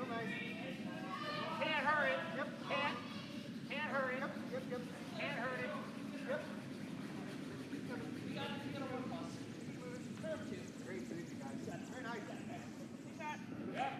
Real nice. Can't hurry. Yep. Can't hurry. Yep. Can't hurry. Yep. You got to work plus. Curve two. Great, guys. Very nice. Yep.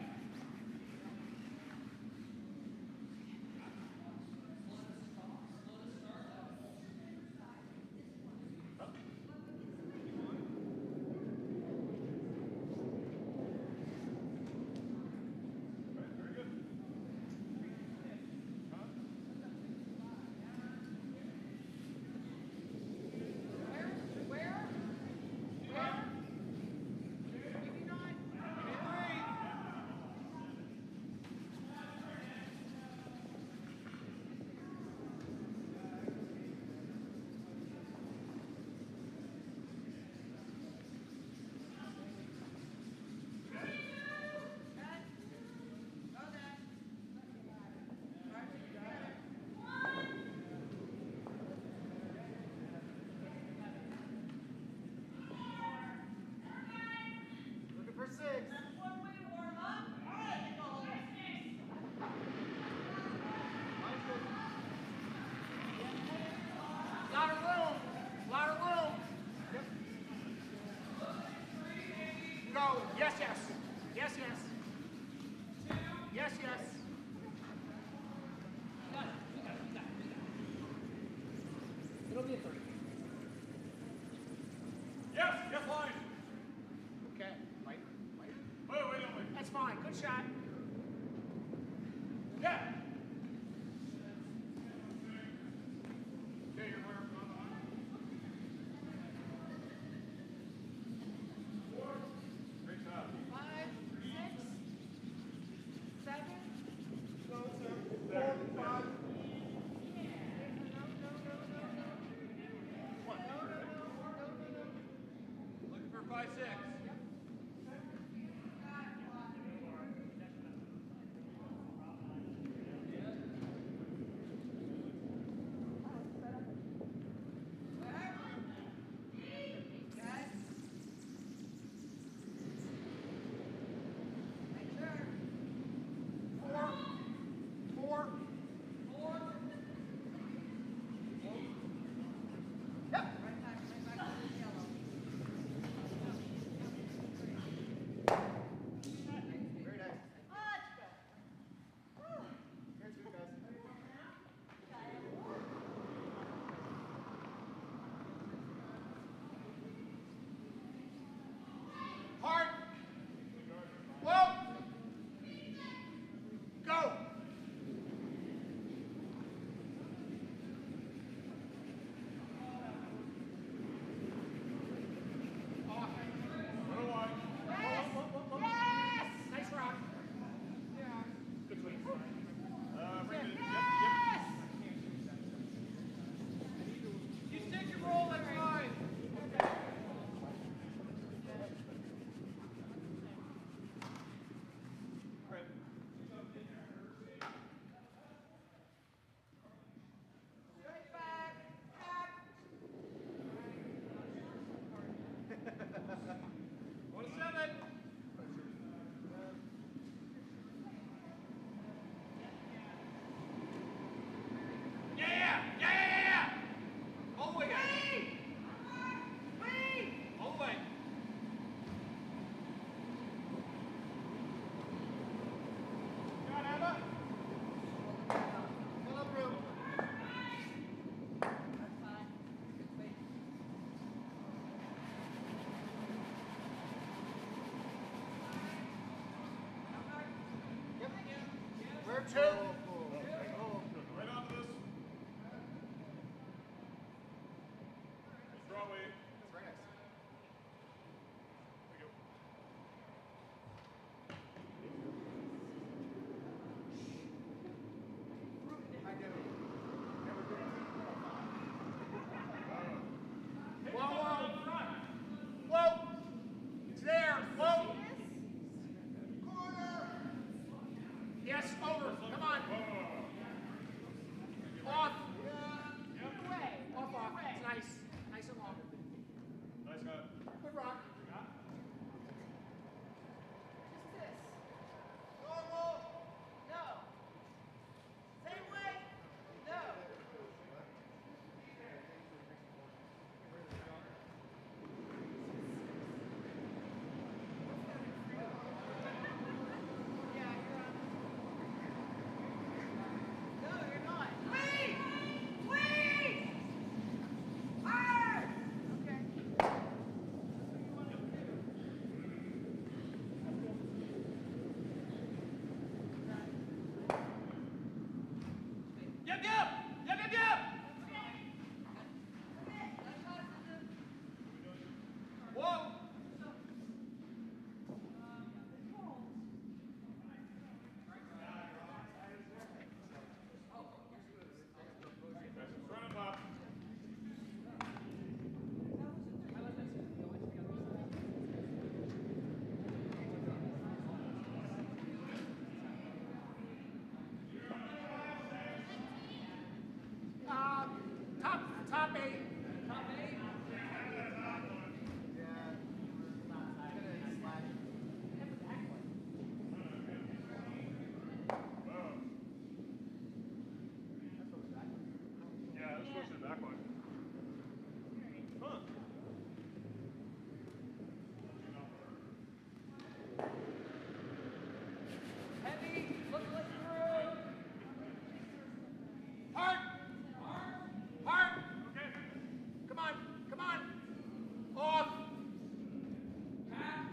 Looking for 6. Lot of room. Yep. Go. Yes. Yes. You got it. It'll be a 30. Yes, fine. Okay. Wait. Wait. That's fine. Good shot. Yeah. Okay, you're where? Great job. 5, 6, 7. Go, 4, 5. Looking for 5, 6. Very nice. Here's good, guys. Hard. Whoa. Go. Little wide. Nice rock. Good swing. Bring it in. Yep. You stick and roll, that's fine. Right. One to 7. Yeah. All the way, guys. All the way. Got Emma. Fill up room. Yep. Where 2? Right onto this. Draw away. That's very nice. There you go. I do. Never been Whoa. It's there. Whoa. Corner. Yes, over. Come on. Top 8. Top 8. Yeah. Gonna slash. Yeah, it was supposed to be back one. Huh. Heavy. Look through. Hard. Hard. Come on. Come on. Off.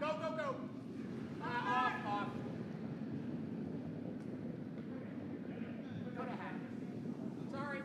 Go, go, go. Off, off. Go to half. Sorry.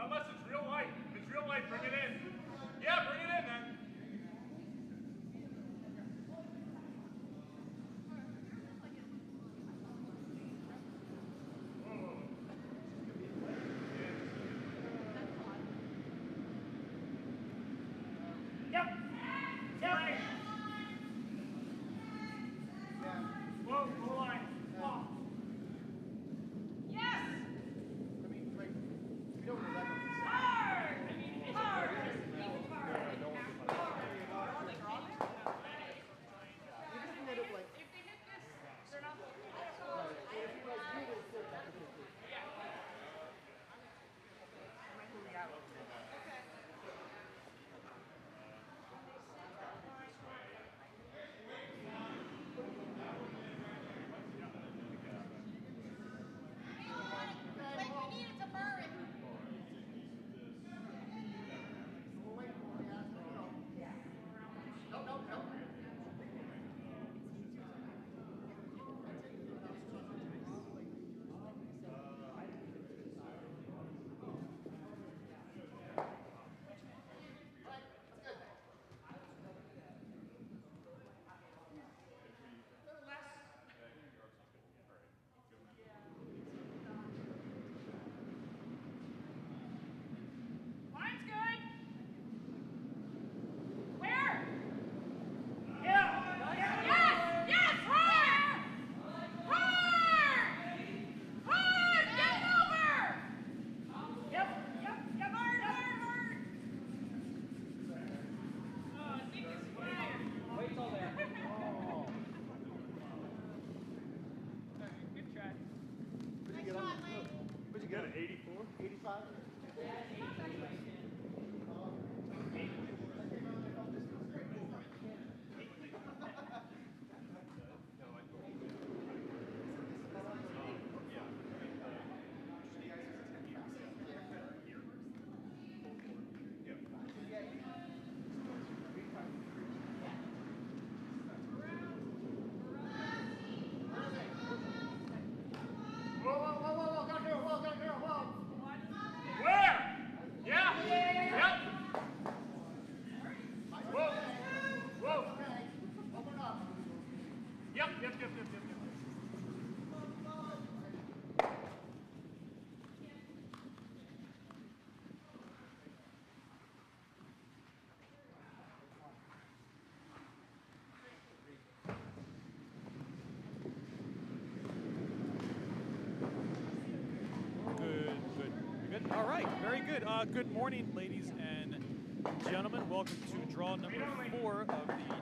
Unless it's real light. If it's real light, bring it in. Yeah, bring it in then. Yep. Yep. Whoa, goal line. Off. Yes! I mean, like, we don't know that much. Hard! I mean, it's hard. You just end up like, If they hit this, they're not. Line's good. Where? Yeah. Yes! Yes! Hard! Hard! Hard! Get it over! Yep. Yep. Yep. Hard, hard, hard! Oh, Nick is fired. Wait till there. Good try. what'd you get on? What'd you get? An 84? 85? Whoa, whoa, whoa, whoa, whoa, got a girl, whoa, got a girl, whoa. Where? Yeah? Yep. Whoa. Whoa. Open up. Yep, yep, yep, yep, yep, yep. Good. All right, very good. Good morning, ladies and gentlemen. Welcome to draw number 4 of the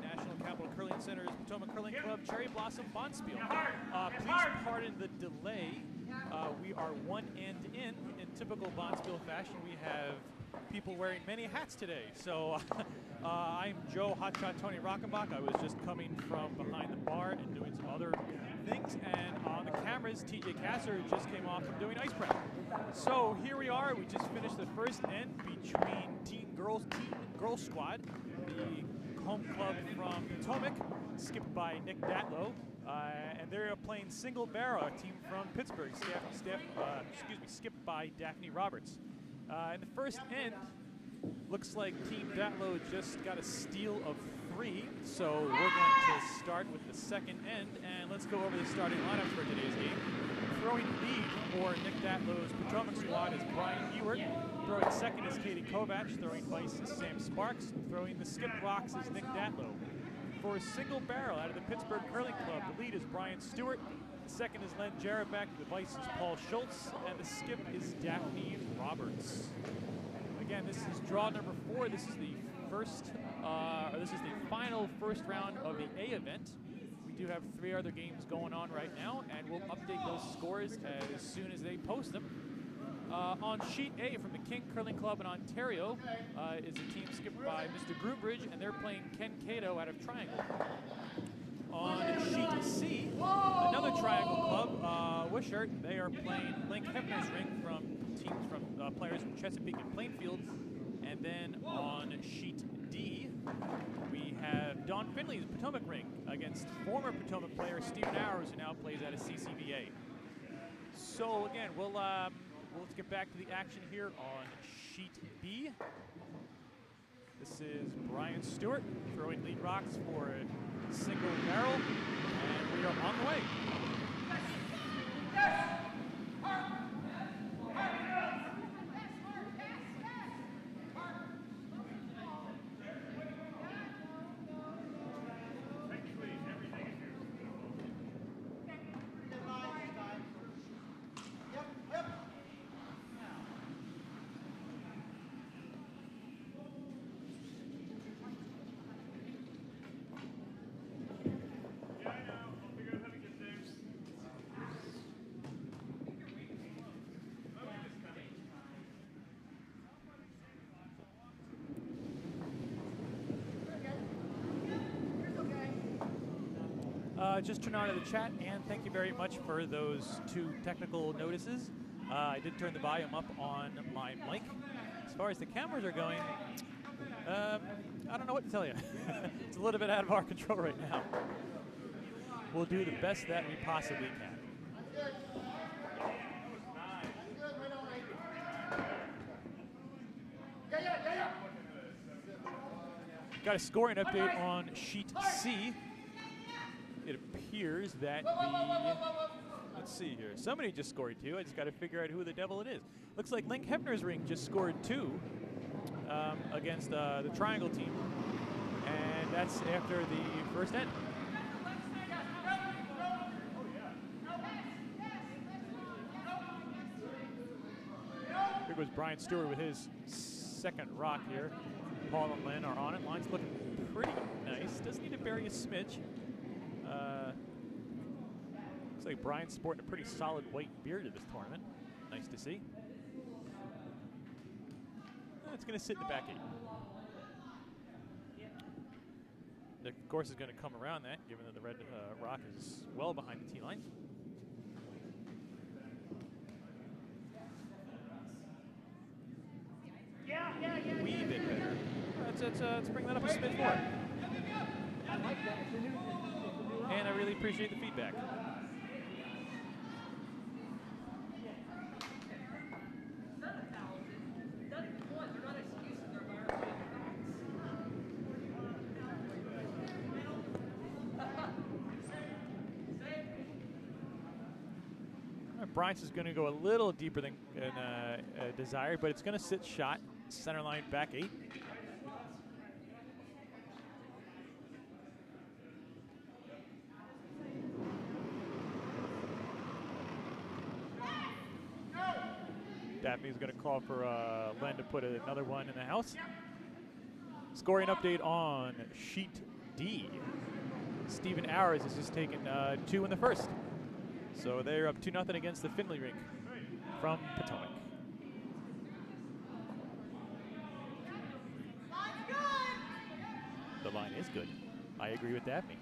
National Capital Curling Center's Potomac Curling Club Cherry Blossom Bonspiel. Please pardon the delay. We are one end in. In typical Bonspiel fashion, we have people wearing many hats today. So I'm Joe Hotshot Tony Rockenbach. I was just coming from behind the bar and doing some other things, and on the cameras, TJ Kasser just came off from doing ice prep. So here we are. We just finished the first end between Team Girls Squad, the home club from Potomac, skipped by Nick Datlowe, and they're playing Single Barrel, a team from Pittsburgh, skipped by Daphne Roberts. In the first end, looks like Team Datlowe just got a steal of 3, so we're going to start with the second end, and let's go over the starting lineup for today's game. Throwing lead for Nick Datlowe's Potomac squad is Brian Ewert. Throwing second is Katie Kovacs. Throwing vice is Sam Sparks. Throwing the skip box is Nick Datlowe. For a Single Barrel out of the Pittsburgh Curling Club, the lead is Brian Stewart. The second is Len Jarabek. The vice is Paul Schultz. And the skip is Daphne Roberts. Again, this is draw number 4. This is the final first round of the A event. We do have 3 other games going on right now, and we'll update those scores as soon as they post them. On sheet A from the King Curling Club in Ontario is a team skipped by Mr. Groombridge, and they're playing Ken Cato out of Triangle. On sheet C, another Triangle club, Wishart, they are playing Link Hebner's Ring from teams from players from Chesapeake and Plainfield. And then on sheet D, we have Don Finley's Potomac Ring against former Potomac player Steven Hours, who now plays out of CCVA. So again, we'll Well, let's get back to the action here on Sheet B. This is Brian Stewart throwing lead rocks for a single barrel, and we are on the way. Just turn on to the chat, and thank you very much for those 2 technical notices. I did turn the volume up on my mic. As far as the cameras are going, I don't know what to tell you. It's a little bit out of our control right now. We'll do the best that we possibly can. Got a scoring update on Sheet C. It appears that let's see here. Somebody just scored 2. I just got to figure out who the devil it is. Looks like Link Hefner's ring just scored 2 against the Triangle team. And that's after the first end. Here goes Brian Stewart with his second rock here. Paul and Lynn are on it. Line's looking pretty nice. Does need to bury a smidge. Looks like Brian's sporting a pretty solid white beard at this tournament. Nice to see. It's going to sit in the back 8. The course is going to come around that, given that the red rock is well behind the tee line. Wee bit better. Let's bring that up a smidge more. And I really appreciate the feedback. Bryce is going to go a little deeper than desired, but it's going to sit shot, center line, back 8. Daphne's going to call for Len to put another one in the house. Scoring update on Sheet D. Stephen Hours has just taken 2 in the first. So they're up 2-0 against the Finley rink from Potomac. The line is good. I agree with Daphne.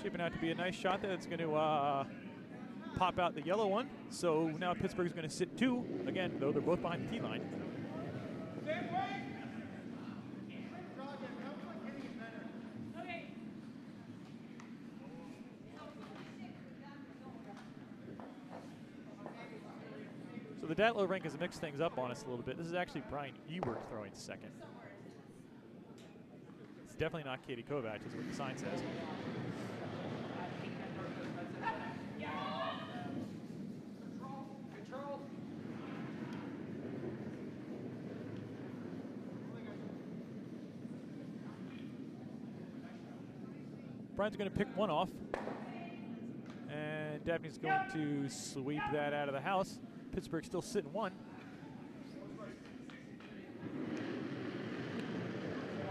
Shaping out to be a nice shot there. It's going to pop out the yellow one. So now Pittsburgh's going to sit 2. Again, though they're both behind the tee line. So the Datlowe rink has mixed things up on us a little bit. This is actually Brian Ewert throwing second. It's definitely not Katie Kovac, is what the sign says. Brian's going to pick one off. And Daphne's going to sweep that out of the house. Pittsburgh still sitting 1.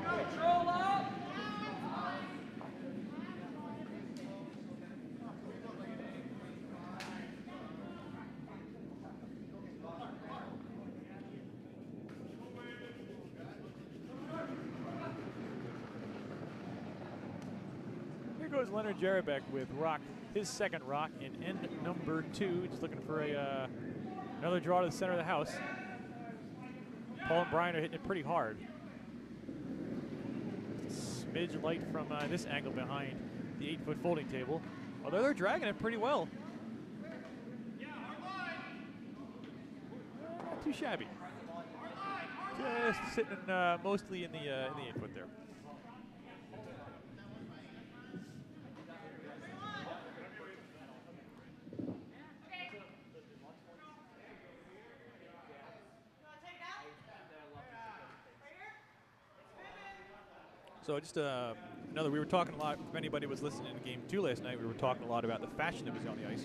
Control up. Here goes Leonard Jarabek with rock, his second rock in end number 2. Just looking for another draw to the center of the house. Paul and Brian are hitting it pretty hard. midge light from this angle behind the 8-foot folding table. Although they're dragging it pretty well. Not too shabby. Just sitting mostly in the 8-foot there. So just another, we were talking a lot, if anybody was listening to Game 2 last night, we were talking a lot about the fashion that was on the ice.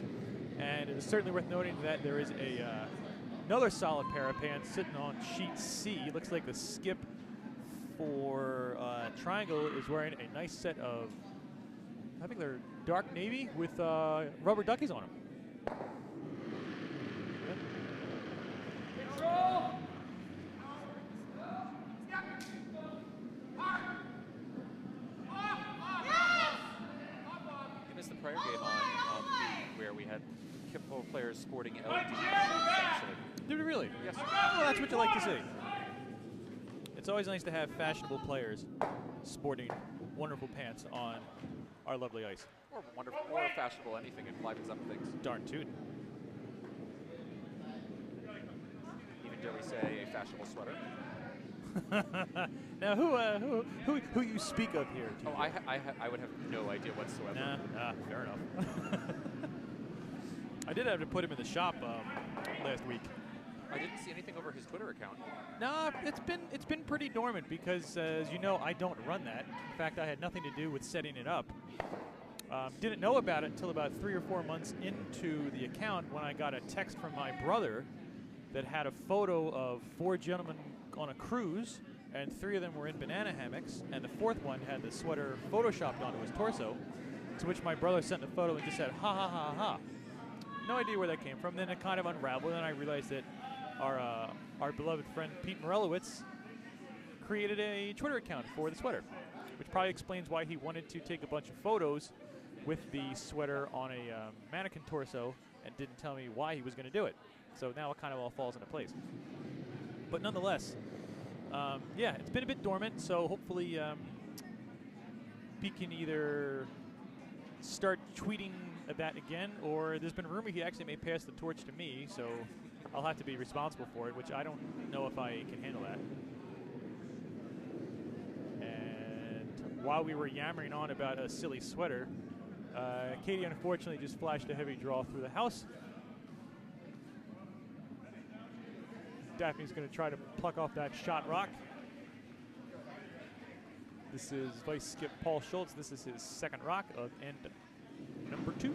And it is certainly worth noting that there is another solid pair of pants sitting on sheet C. It looks like the skip for Triangle is wearing a nice set of, I think they're dark navy with rubber duckies on them. Control. You missed the prior game on where we had Kimpo players sporting LED essentially. Did we really? Yes. Well, that's what you like to see. It's always nice to have fashionable players sporting wonderful pants on our lovely ice. Or wonderful, or fashionable anything. It livens up things. Darn tootin'. Even dare we say a fashionable sweater. Now, who you speak of here? Oh, I would have no idea whatsoever. Nah, fair enough. I did have to put him in the shop last week. I didn't see anything over his Twitter account. No, it's been pretty dormant because, as you know, I don't run that. In fact, I had nothing to do with setting it up. Didn't know about it until about 3 or 4 months into the account when I got a text from my brother that had a photo of 4 gentlemen on a cruise, and 3 of them were in banana hammocks, and the 4th one had the sweater photoshopped onto his torso, to which my brother sent the photo and just said, ha ha ha ha. No idea where that came from. Then it kind of unraveled, and I realized that our beloved friend Pete Morelowitz created a Twitter account for the sweater, which probably explains why he wanted to take a bunch of photos with the sweater on a mannequin torso and didn't tell me why he was going to do it. So now it kind of all falls into place. But nonetheless, yeah, it's been a bit dormant, so hopefully Pete can either start tweeting that again, or there's been a rumor he actually may pass the torch to me, so I'll have to be responsible for it, which I don't know if I can handle that. And while we were yammering on about a silly sweater, Katie unfortunately just flashed a heavy draw through the house. Daphne's going to try to pluck off that shot rock. This is vice skip Paul Schultz. This is his second rock of end number 2.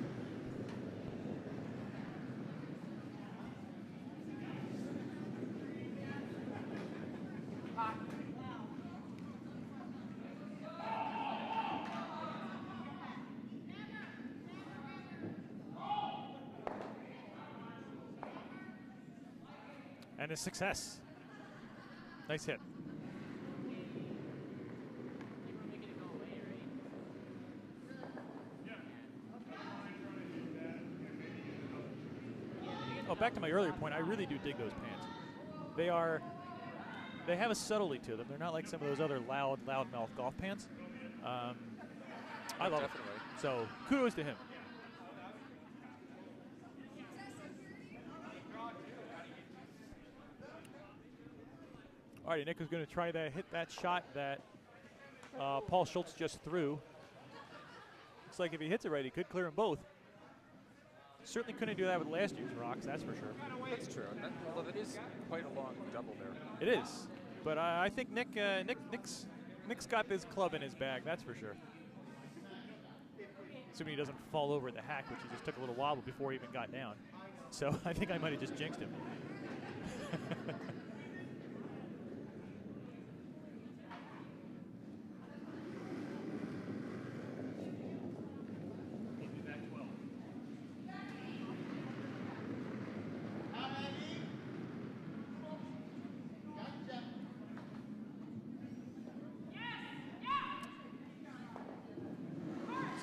And a success. Nice hit. Oh, back to my earlier point, I really do dig those pants. They have a subtlety to them. They're not like some of those other loudmouth golf pants. I love them. So kudos to him. All right, Nick is going to try to hit that shot that Paul Schultz just threw. Looks like if he hits it right, he could clear them both. Certainly couldn't do that with last year's rocks, that's for sure. That's true. Although it is quite a long double there. It is, but I think Nick's got this club in his bag, that's for sure. Assuming he doesn't fall over at the hack, which he just took a little wobble before he even got down. So I think I might have just jinxed him.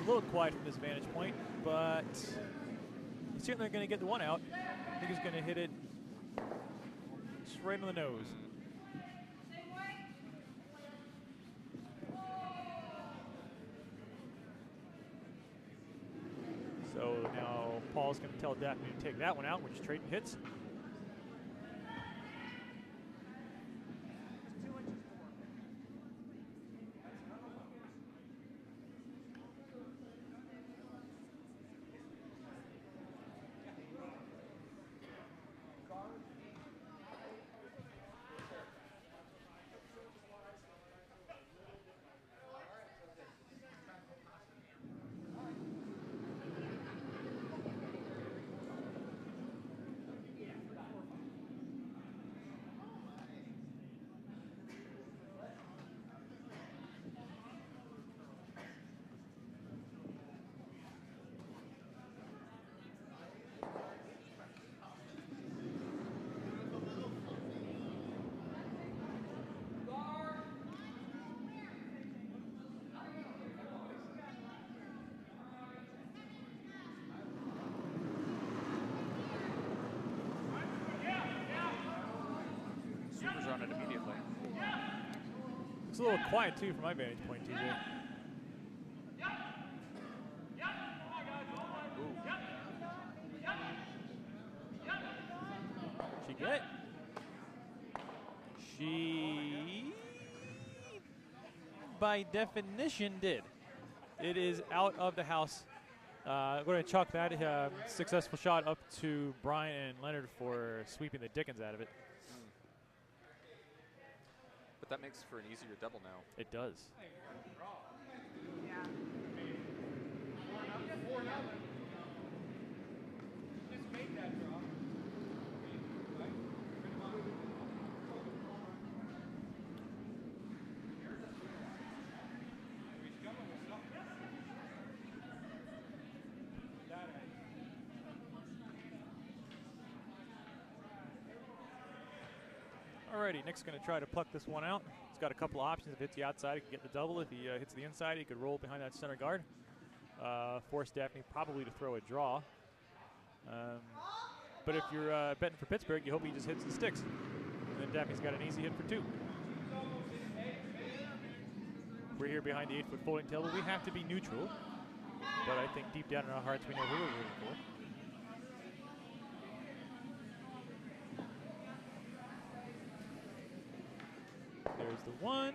A little quiet from this vantage point, but he's certainly going to get the one out. I think he's going to hit it just right on the nose. So now Paul's going to tell Daphne to take that one out. We're just trading hits. Super's on it immediately. It's a little quiet, too, from my vantage point, TJ. She get it? She, by definition, did. It is out of the house. I'm going to chalk that successful shot up to Brian and Leonard for sweeping the dickens out of it. But that makes for an easier double now. It does. Just made that draw. Alrighty, Nick's going to try to pluck this one out. He's got a couple options. If it hits the outside, he can get the double. If he hits the inside, he could roll behind that center guard. Force Daphne probably to throw a draw. But if you're betting for Pittsburgh, you hope he just hits the sticks. And then Daphne's got an easy hit for 2. We're here behind the 8-foot folding table. We have to be neutral. But I think deep down in our hearts, we know who we're rooting for. There's the one.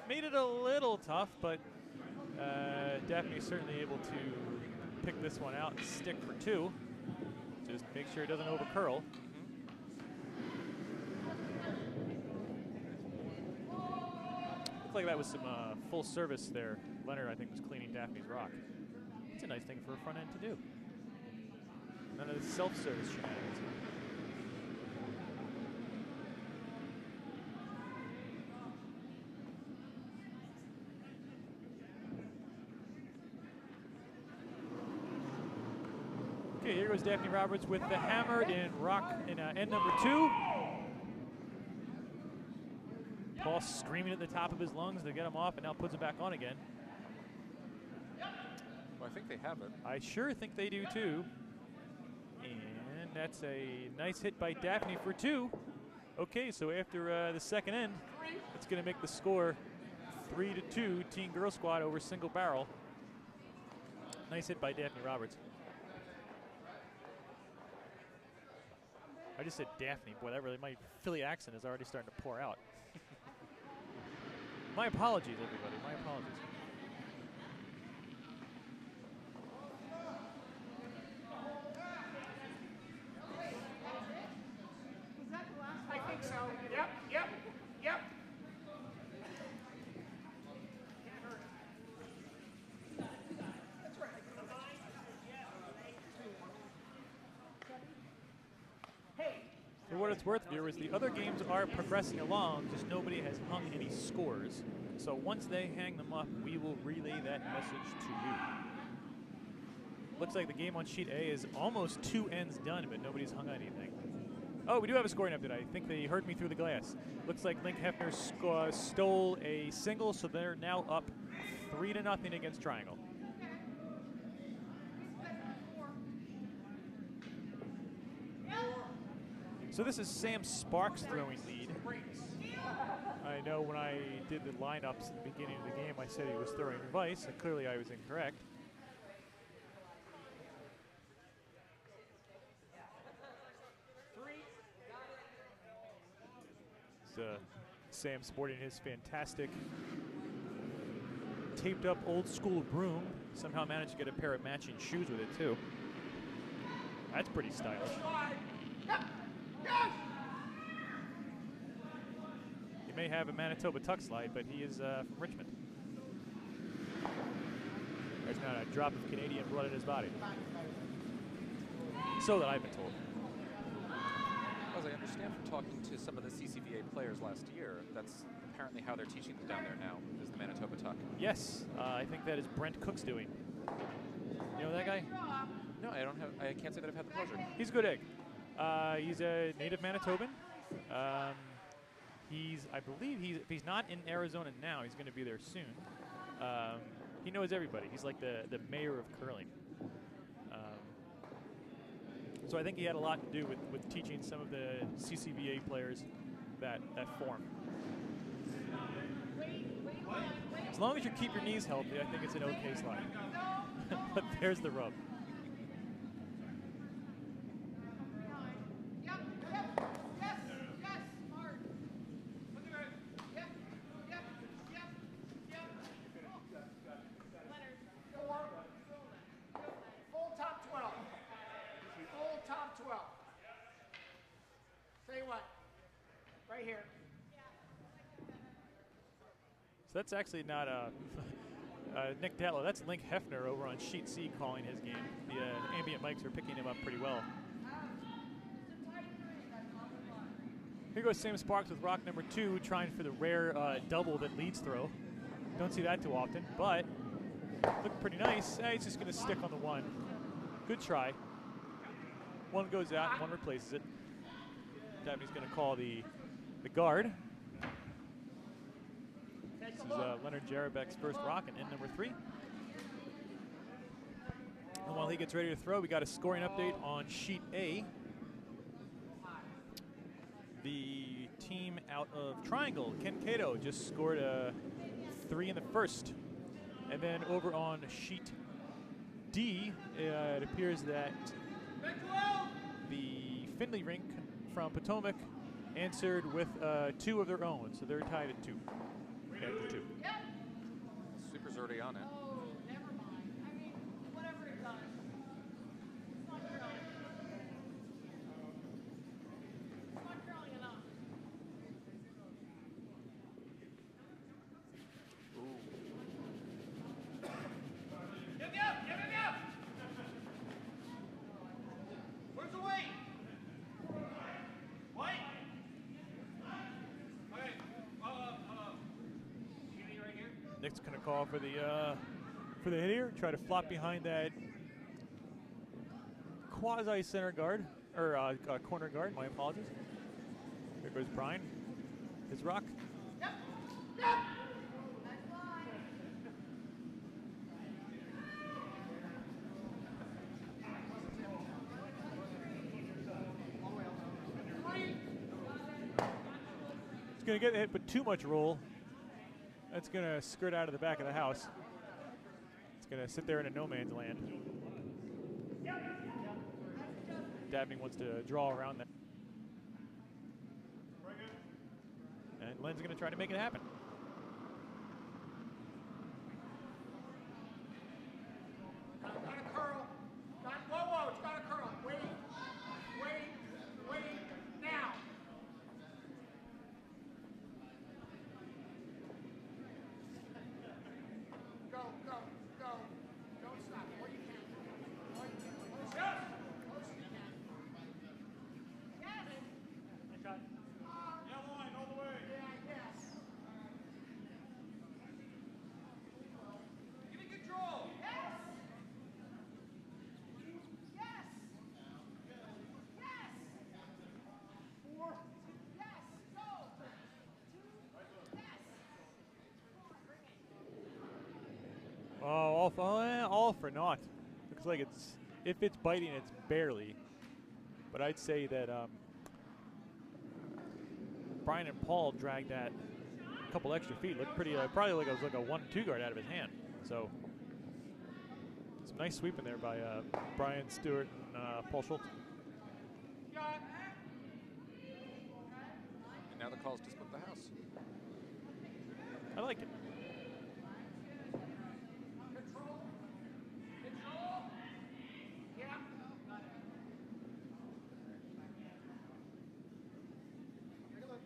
Made it a little tough, but Daphne's certainly able to pick this one out and stick for 2. Just make sure it doesn't overcurl. Looks like that was some full service there. Leonard, I think, was cleaning Daphne's rock. It's a nice thing for a front end to do. None of the self-service shenanigans. Okay, here goes Daphne Roberts with the hammer in rock in end number 2. Paul screaming at the top of his lungs to get him off, and now puts it back on again. Well, I think they have it. I sure think they do too. And that's a nice hit by Daphne for 2. Okay, so after the second end, it's going to make the score 3-2, Teen Girl Squad over Single Barrel. Nice hit by Daphne Roberts. I just said Daphne. Boy, that really, my Philly accent is already starting to pour out. My apologies, everybody. My apologies. I think so. Yep, yep, yep. For what it's worth, viewers, the other games are progressing along, just nobody has hung any scores. So once they hang them up, we will relay that message to you. Looks like the game on sheet A is almost 2 ends done, but nobody's hung anything. Oh, we do have a scoring update. I think they heard me through the glass. Looks like Link Hefner stole a single, so they're now up 3-0 against Triangle. So this is Sam Sparks' throwing lead. I know when I did the lineups at the beginning of the game, I said he was throwing Vice, and clearly I was incorrect. Sam sporting his fantastic taped up old school broom. Somehow managed to get a pair of matching shoes with it too. That's pretty stylish. He may have a Manitoba tuck slide, but he is from Richmond. There's not a drop of Canadian blood in his body. So that I've been told. As I understand from talking to some of the CCVA players last year, that's apparently how they're teaching them down there now, is the Manitoba tuck. Yes, I think that is Brent Cook's doing. You know that guy? No, I can't say that I've had the pleasure. He's a good egg. He's a native Manitoban. I believe if he's not in Arizona now, he's going to be there soon. He knows everybody. He's like the mayor of curling. So I think he had a lot to do with teaching some of the CCVA players that form. As long as you keep your knees healthy, I think it's an okay slide. But there's the rub. Full top 12. Full top 12. Say what? Right here. So that's actually not Nick Datlowe. That's Link Hefner over on Sheet C calling his game. The ambient mics are picking him up pretty well. Here goes Sam Sparks with rock number 2, trying for the rare double that leads throw. Don't see that too often, but looked pretty nice. He's just going to stick on the 1. Good try. 1 goes out, and 1 replaces it. Dabney's going to call the guard. This is Leonard Jarabek's first rock and in number 3. And while he gets ready to throw, we got a scoring update on Sheet A. The team out of Triangle, Ken Cato, just scored a 3 in the first. And then over on Sheet D, it appears that the Findlay rink from Potomac answered with 2 of their own, so they're tied at 2. After 2. Super's already on it. Oh, never mind. I mean, whatever it does. It's not curling. It's not curling enough. Give me up! Give me up! Where's the weight? White? Okay. Right here. Nick's going to call for the hit here. Try to flop behind that quasi center guard or corner guard. My apologies. There goes Brian. His rock. Yep. Yep. It's going to get hit, but too much roll. That's going to skirt out of the back of the house. It's going to sit there in a no man's land. Dabney wants to draw around that. And Len's going to try to make it happen. Got to curl. Whoa, it's got to curl. Wait, now. Go. Don't stop. Or you can. Close as you can. Yes. Nice shot. Yellow line all the way. Yeah, yes. Give me control. Yes. Four. Yes. Go. 2. Yes. All for naught. Looks like if it's biting, it's barely. But I'd say that Brian and Paul dragged that a couple extra feet. Looked pretty, probably like it was like a 1-2 guard out of his hand. So some nice sweeping there by Brian Stewart and Paul Schultz. And now the calls to split the house. I like it. Control. Control. Yeah. Take a look.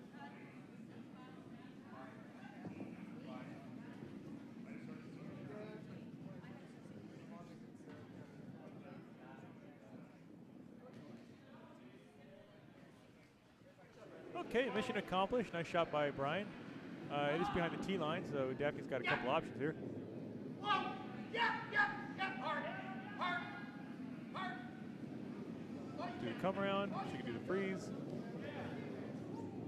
Okay, mission accomplished. Nice shot by Brian. It is behind the tee line, so Daphne's got a couple options here. Whoa. Yep. Hard. Hard. Oh, Do the come around. She can do the freeze.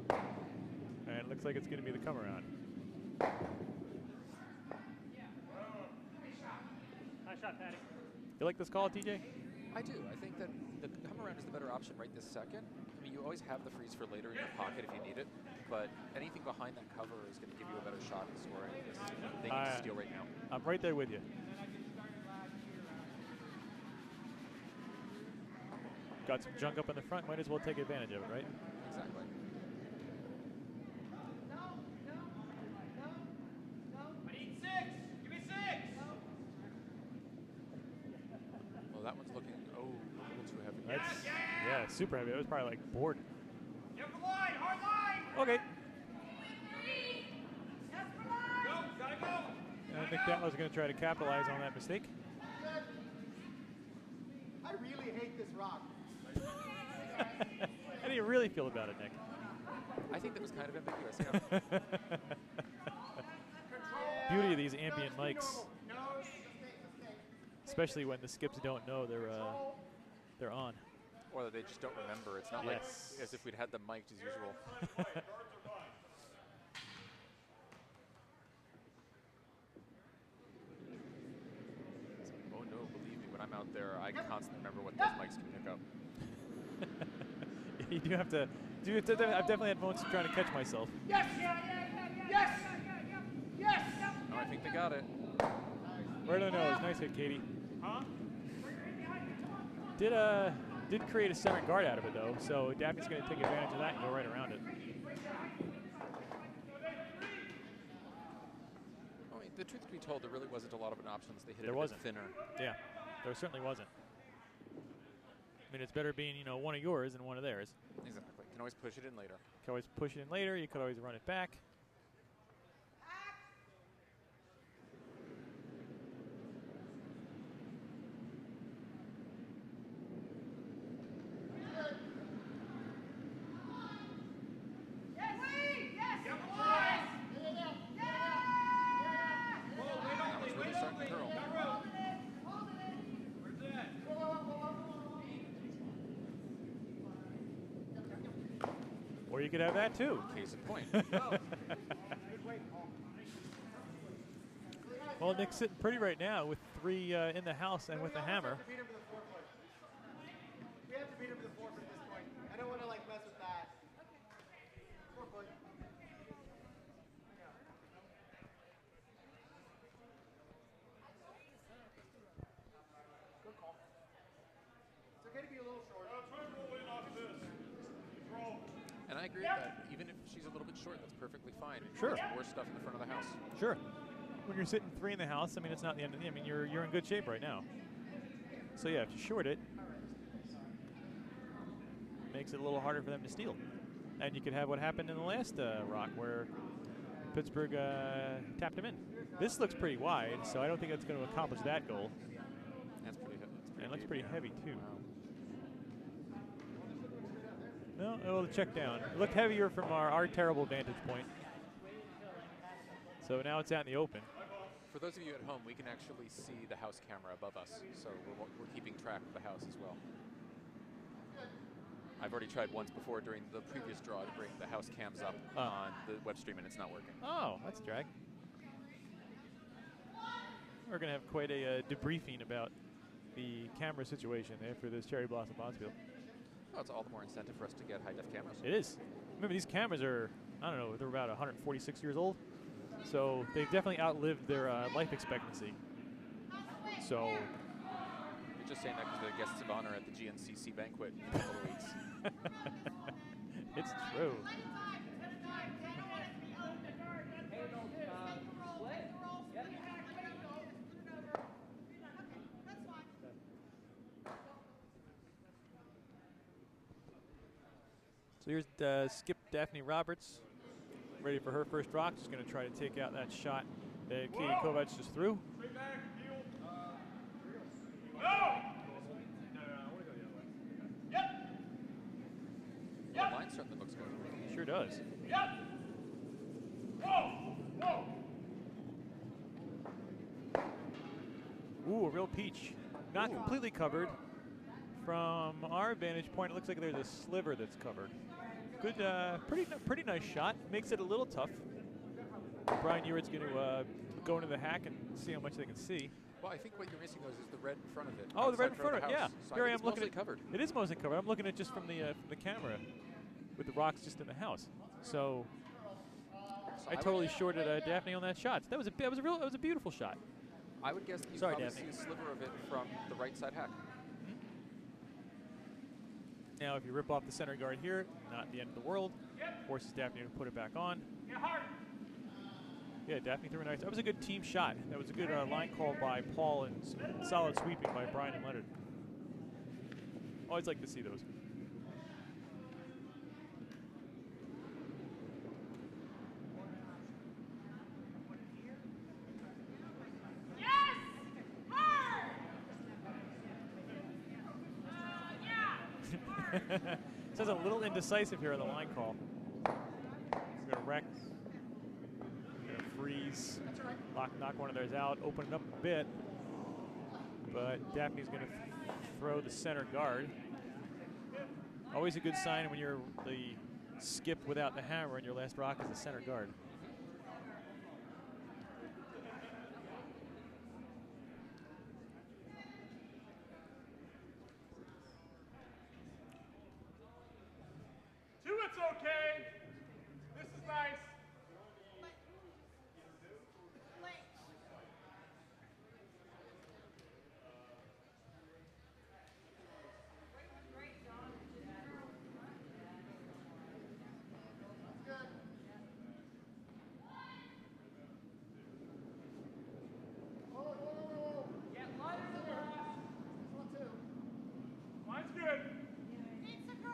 And it looks like it's going to be the come around. Nice shot, Patty. You like this call, TJ? I do. I think that the come around is the better option right this second. I mean, you always have the freeze for later in your pocket if you need it, but anything behind that cover is going to give you a better shot at scoring. They need to steal right now. I'm right there with you. Got some junk up in the front. Might as well take advantage of it, right? Exactly. I need 6. Give me 6. Well, that one's looking, a little too heavy. That's, yeah, super heavy. It was probably like board. Yep, the line. Hard line. Okay. Go. Gotta go. I think that was going to try to capitalize on that mistake. I really hate this rock. How do you really feel about it, Nick? I think that was kind of ambiguous, yeah. Beauty of these ambient mics, especially when the skips don't know they're on. Or that they just don't remember. It's not Yes. like as if we'd had them mic'd as usual. Oh no, believe me, when I'm out there, I constantly remember what those mics can pick up. You do have to. I've definitely had moments of trying to catch myself. Yes. Yes. Yes. Oh, I think they got it. Right on the nose. Nice hit, Katie. Huh? Did create a center guard out of it though, so Daphne's going to take advantage of that and go right around it. I mean, the truth be told, there really wasn't a lot of options. They hit it There a wasn't. bit thinner. Yeah, there certainly wasn't. I mean, it's better being one of yours than one of theirs. Exactly. Can always push it in later. You can always push it in later. You could always run it back. That was really starting to curl. Or you could have that too. Case in point. Well, Nick's sitting pretty right now with 3 in the house and with the hammer. We have to beat him to the 4 foot at this point. I don't want to mess with that. 4 foot. Good call. It's okay to be a little short. Try to roll in off this. Roll. And I agree with that. Even if she's a little bit short, that's perfectly fine. Sure. There's more stuff in the front of the house. Sure. When you're sitting 3 in the house, I mean, it's not the end of the. I mean, you're in good shape right now. So yeah, if you short it, makes it a little harder for them to steal. And you could have what happened in the last rock where Pittsburgh tapped him in. This looks pretty wide, so I don't think that's going to accomplish that goal. That's pretty heavy. And it looks pretty heavy too. Wow. No, it'll check down. It looked heavier from our terrible vantage point. So now it's out in the open. For those of you at home, we can actually see the house camera above us, so we're keeping track of the house as well. I've already tried once before during the previous draw to bring the house cams up on the web stream, and it's not working. Oh, that's a drag. We're going to have quite a debriefing about the camera situation there for this Cherry Blossom Bonspiel. Well, it's all the more incentive for us to get high-def cameras. It is. Remember, these cameras are, I don't know, they're about 146 years old. So they've definitely outlived their life expectancy. So You're just saying that because they're guests of honor at the GNCC banquet in a couple of weeks. it's true. So here's Skip Daphne Roberts, ready for her first rock. She's going to try to take out that shot that Katie Kovacs just threw. The line certainly looks good. Sure does. Ooh, a real peach. Not completely covered. From our vantage point, it looks like there's a sliver that's covered. Good, pretty nice shot. Makes it a little tough. Brian Eward's going to go into the hack and see how much they can see. Well, I think what you're missing is the red in front of it. Oh, the red in outside front of it, yeah. So Here I am it's looking mostly at covered. It is mostly covered. I'm looking at just from the camera, with the rocks just in the house. So I totally shorted Daphne on that shot. That was a beautiful shot. I would guess that you Sorry, probably Daphne. see a sliver of it from the right side hack. Now, if you rip off the center guard here, not the end of the world. Forces Daphne to put it back on. Yeah, Daphne threw a nice. That was a good team shot. That was a good line call by Paul and solid sweeping by Brian and Leonard. Always like to see those. Says a little indecisive here on the line call. He's going to wreck. Going to freeze. Knock one of theirs out. Open it up a bit. But Daphne's going to throw the center guard. Always a good sign when you're the skip without the hammer and your last rock is the center guard. It's okay. This is nice. Mine's good. It's a girl.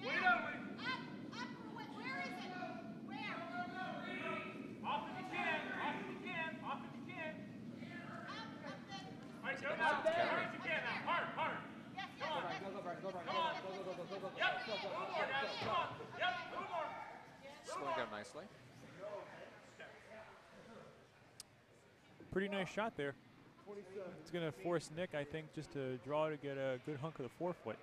Wait Yeah. up, wait. Where is it? Where? Off if you can. Off if you can. Off if you can. Up there. All right, go Up now. there. Hard as you can now. Hard, hard. Yes, yes. Come on. Go, Brian. Go, Brian. Come on. Yep. Move more, guys. Come on. Yep. Move more. Slowing down nicely. Pretty nice shot there. It's going to force Nick, I think, just to draw to get a good hunk of the forefoot.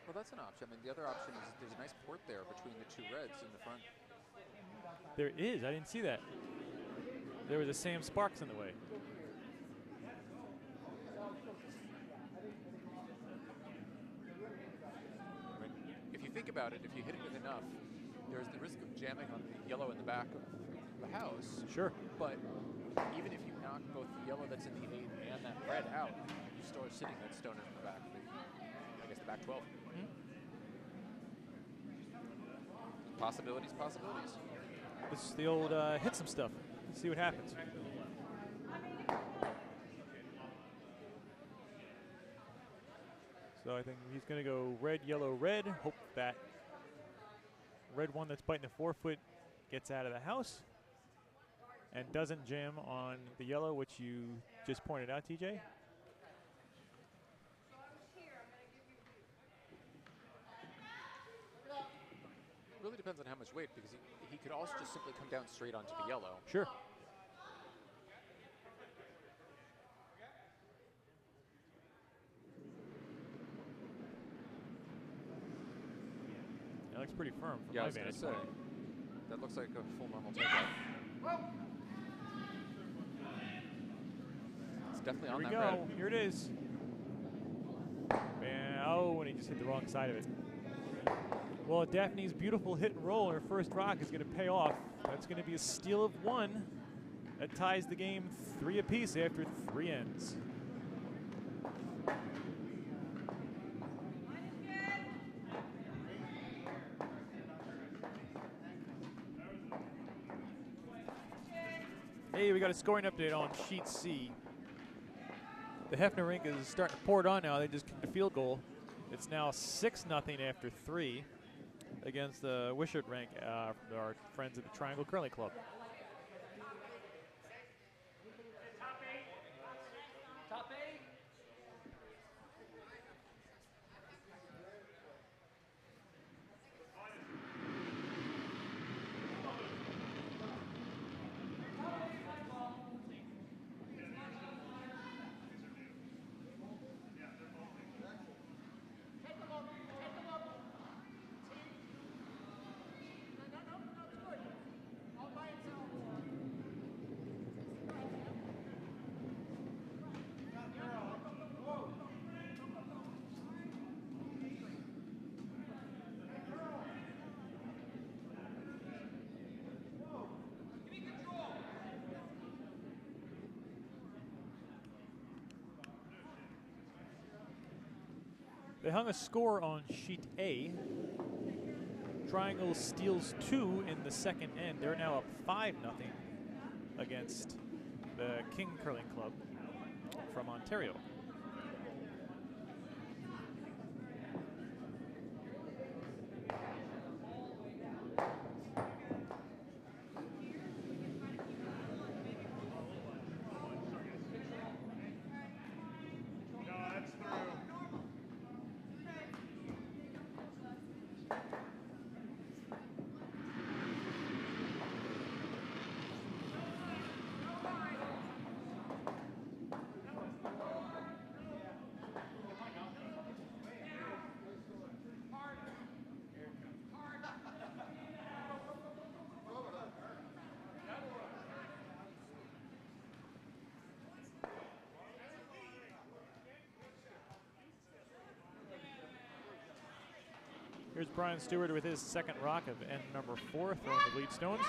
Well, that's an option. I mean, the other option is there's a nice port there between the two reds in the front. There is. I didn't see that. There was a Sam Sparks in the way. I mean, if you think about it, if you hit it with enough, there's the risk of jamming on the yellow in the back of the house. Sure. But even if you knock both the yellow that's in the 8 and that red out, you still are sitting that stone in the back. I guess the back 12. Possibilities, possibilities. This is the old hit some stuff. See what happens. So I think he's going to go red, yellow, red. Hope that red one that's biting the forefoot gets out of the house and doesn't jam on the yellow, which you just pointed out, TJ. Really depends on how much weight, because he could also just simply come down straight onto the yellow. Sure. That looks pretty firm from Yeah, I my was going to vantage say. point. That looks like a full normal takeoff. It's definitely on Here that we go. red. Here it is. Oh, and he just hit the wrong side of it. Well, Daphne's beautiful hit and roll, her first rock, is going to pay off. That's going to be a steal of 1. That ties the game 3 apiece after 3 ends. Hey, we got a scoring update on sheet C. The Hefner rink is starting to pour it on now. They just kicked a field goal. It's now 6-0 after 3 against the Wishart rank, our friends at the Triangle Curling Club. Top eight. Take a look. Take a look. See? No, it's good. All by itself. They hung a score on sheet A. Triangle steals 2 in the second end. They're now up 5-0 against the King Curling Club from Ontario. Here's Brian Stewart with his second rock of end number 4, throwing the lead stones.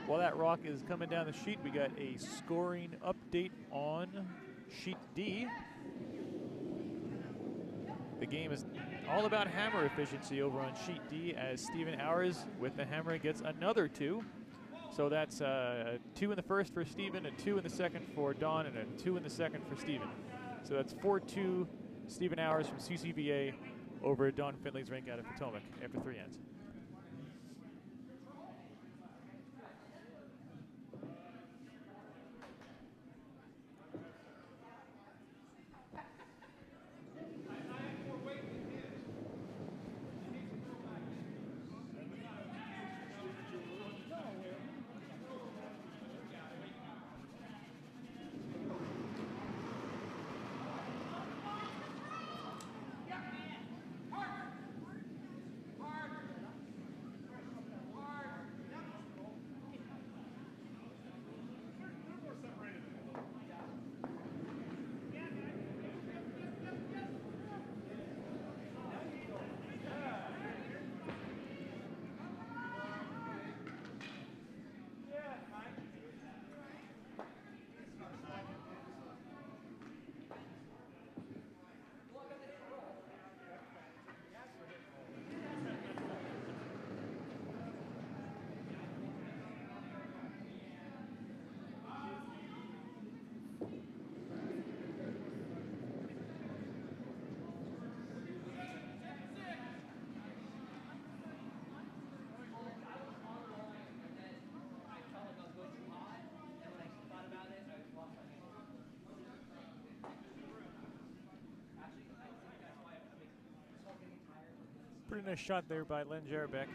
While that rock is coming down the sheet, we got a scoring update on sheet D. The game is all about hammer efficiency over on sheet D, as Stephen Hours with the hammer gets another 2. So that's a 2 in the first for Stephen, a 2 in the second for Don, and a 2 in the second for Stephen. So that's 4-2 Stephen Hours from CCVA over Don Finley's rink out of Potomac after 3 ends. Pretty nice shot there by Len Jarbeck.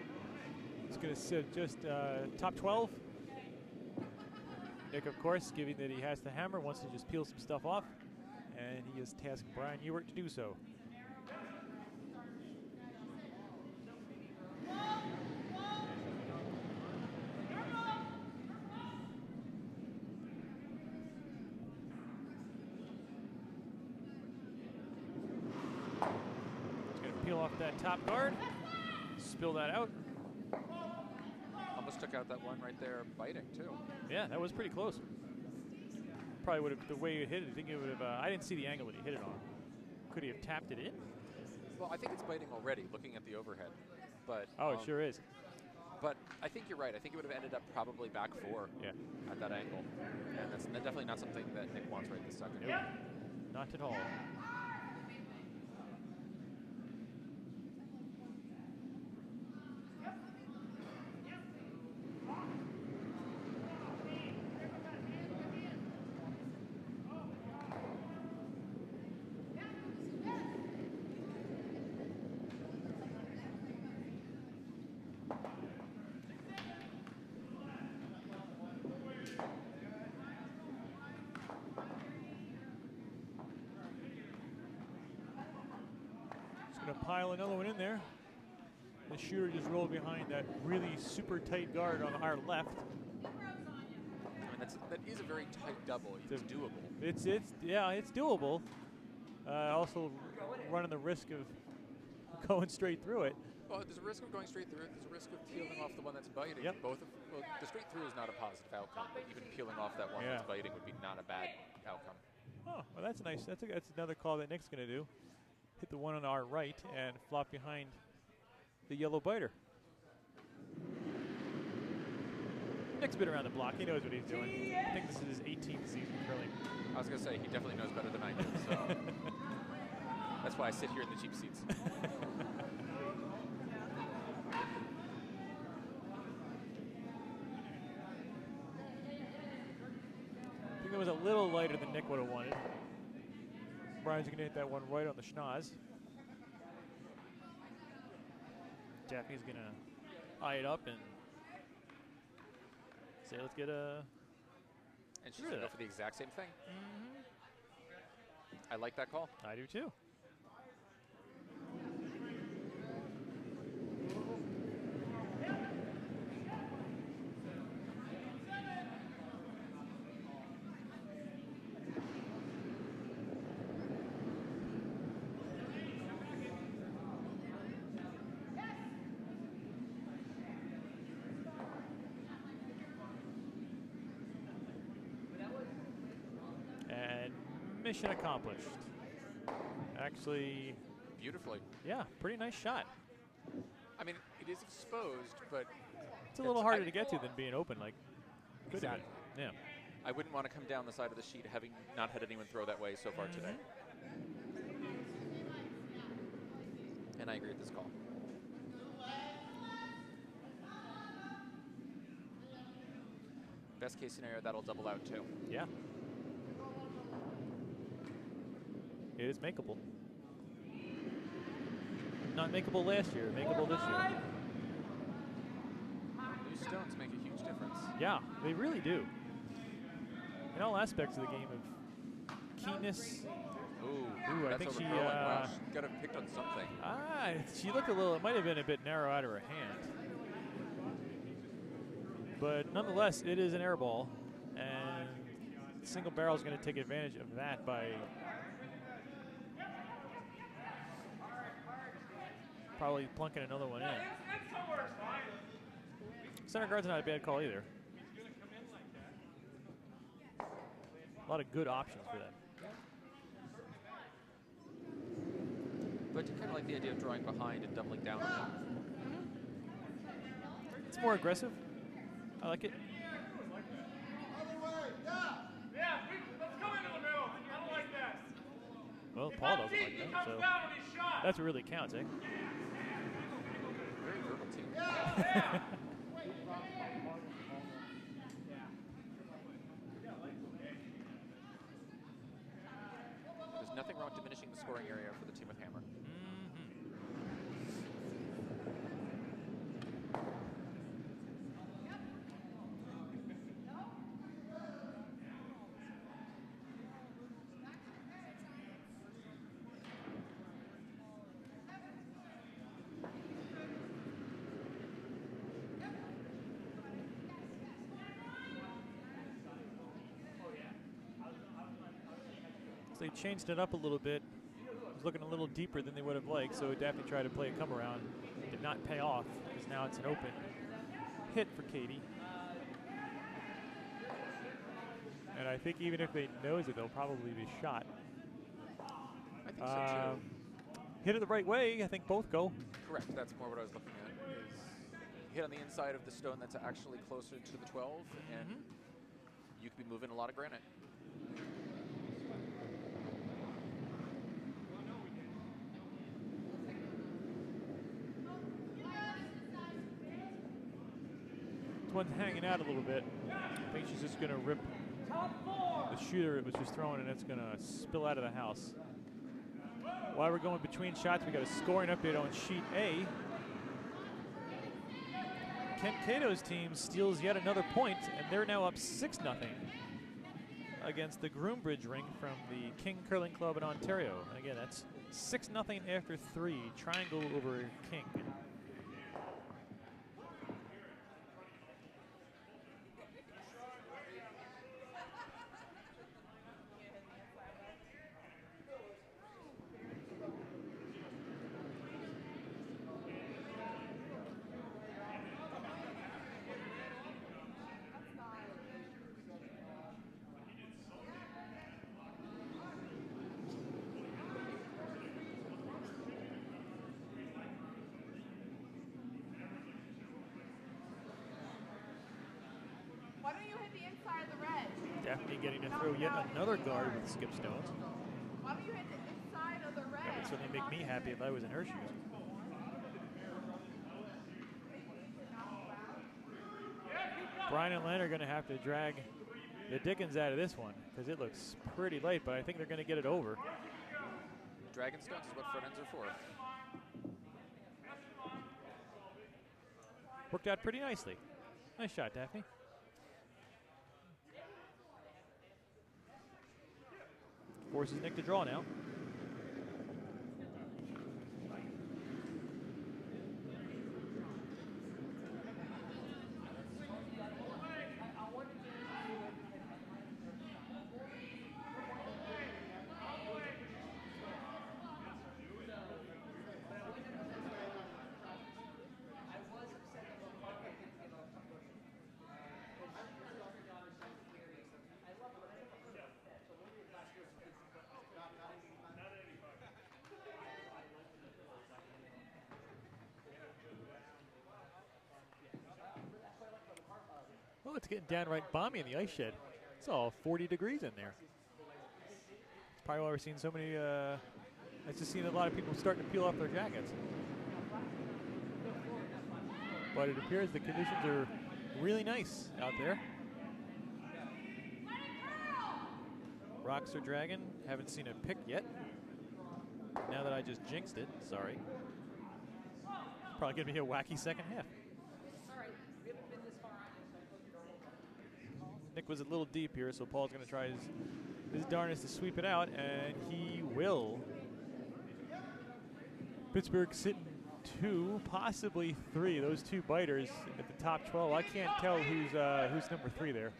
He's going to sit just top 12. Nick, of course, given that he has the hammer, wants to just peel some stuff off, and he has tasked Brian Ewert to do so. Peel off that top guard, spill that out. Almost took out that one right there, biting too. Yeah, that was pretty close. Probably would have, the way you hit it, I think it would have, I didn't see the angle that he hit it on. Could he have tapped it in? Well, I think it's biting already, looking at the overhead. But oh, it sure is. But I think you're right. I think it would have ended up probably back 4 at that angle. And that's definitely not something that Nick wants right this second. Nope. Not at all. Going to pile another one in there. The shooter just rolled behind that really super tight guard on our left. I mean, that is a very tight double. It's doable. It's doable. Also running the risk of going straight through it. Well, there's a risk of going straight through it. There's a risk of peeling off the one that's biting. Yep. Well, the straight through is not a positive outcome, but even peeling off that one that's biting would be not a bad outcome. Oh, well, that's nice. That's another call that Nick's going to do. Hit the one on our right and flop behind the yellow biter. Nick's been around the block. He knows what he's doing. I think this is his 18th season curling. I was going to say, he definitely knows better than I do, so that's why I sit here in the cheap seats. I think it was a little lighter than Nick would have wanted. Brian's going to hit that one right on the schnoz. Jackie's going to eye it up and say, let's get a... And she's going to go for the exact same thing. I like that call. I do too. Mission accomplished. Actually, beautifully. Yeah, pretty nice shot. I mean, it is exposed, but it's a little harder to get to than being open. Like, exactly. Yeah. I wouldn't want to come down the side of the sheet having not had anyone throw that way so far today. And I agree with this call. Best case scenario, that'll double out too. Yeah. It is makeable. Not makeable last year, makeable this year. New stones make a huge difference. Yeah, they really do. In all aspects of the game of keenness. Ooh, I think she wow, she got picked on something. She looked a little, it might have been a bit narrow out of her hand. But nonetheless, it is an air ball, and single barrel is going to take advantage of that by probably plunking another one in. Center guard's not a bad call either. A lot of good options for them. But you kind of like the idea of drawing behind and doubling down on it. It's more aggressive. I like it. Yeah, let's come into the middle. I don't like that. Well, Paul doesn't like that, so that's what really counts, eh? Very verbal team. Yeah. There's nothing wrong with diminishing the scoring area for the team with hammer. They changed it up a little bit. It was looking a little deeper than they would have liked, so Daphne tried to play a come around. Did not pay off, because now it's an open hit for Katie. And I think even if they nose it, they'll probably be shot. I think so too. Hit it the right way, I think both go. Correct, that's more what I was looking at. hit on the inside of the stone that's actually closer to the 12, and you could be moving a lot of granite. This one's hanging out a little bit. I think she's just going to rip the shooter it was just throwing, and it's going to spill out of the house. While we're going between shots, we got a scoring update on sheet A. Kent Cato's team steals yet another point, and they're now up 6-0 against the Groombridge Ring from the King Curling Club in Ontario. And again, that's 6-0 after 3. Triangle over King. Why don't you hit the inside of the red? Daphne getting to throw yet another guard with skip stones. Why don't you hit the inside of the red? That would certainly make me happy if I was in her shoes. Brian and Len are going to have to drag the dickens out of this one because it looks pretty late, but I think they're going to get it over. Dragon stones is what front ends are for. Worked out pretty nicely. Nice shot, Daphne. Forces Nick to draw now. Well, it's getting downright balmy in the ice shed. It's all 40 degrees in there. It's probably why we're seeing so many, I've just seen a lot of people starting to peel off their jackets. But it appears the conditions are really nice out there. Rocks are dragging. Haven't seen a pick yet. Now that I just jinxed it, sorry. Probably going to be a wacky second half. Nick was a little deep here, so Paul's going to try his darnest to sweep it out, and he will. Pittsburgh sitting 2, possibly 3. Those two biters at the top 12. I can't tell who's number 3 there.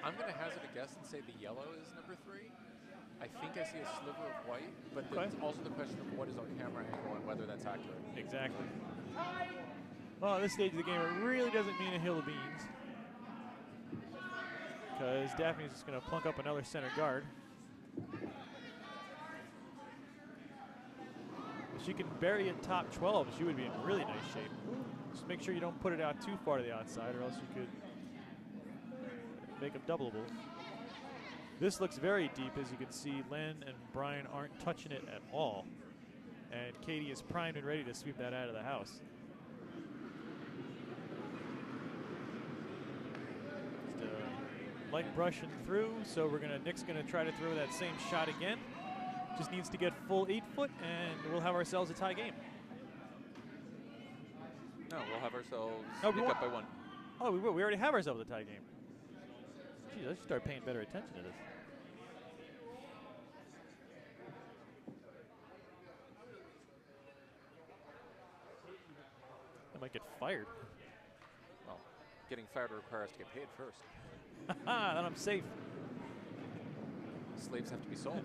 I'm going to hazard a guess and say the yellow is number 3. I think I see a sliver of white, but Okay. it's also the question of what is our camera angle and whether that's accurate. Exactly. Well, at this stage of the game, it really doesn't mean a hill of beans, because Daphne's just going to plunk up another center guard. If she can bury it top 12, she would be in really nice shape. Just make sure you don't put it out too far to the outside, or else you could make them doubleable. This looks very deep. As you can see, Len and Brian aren't touching it at all. And Katie is primed and ready to sweep that out of the house. Just light brushing through, so Nick's gonna try to throw that same shot again. Just needs to get full 8 foot, and we'll have ourselves a tie game. No, we'll have ourselves Oh, we pick won't. up by 1. Oh, we will. We already have ourselves a tie game. Geez, I should start paying better attention to this. I might get fired. Well, getting fired requires us to get paid first. Haha, then I'm safe. Slaves have to be sold.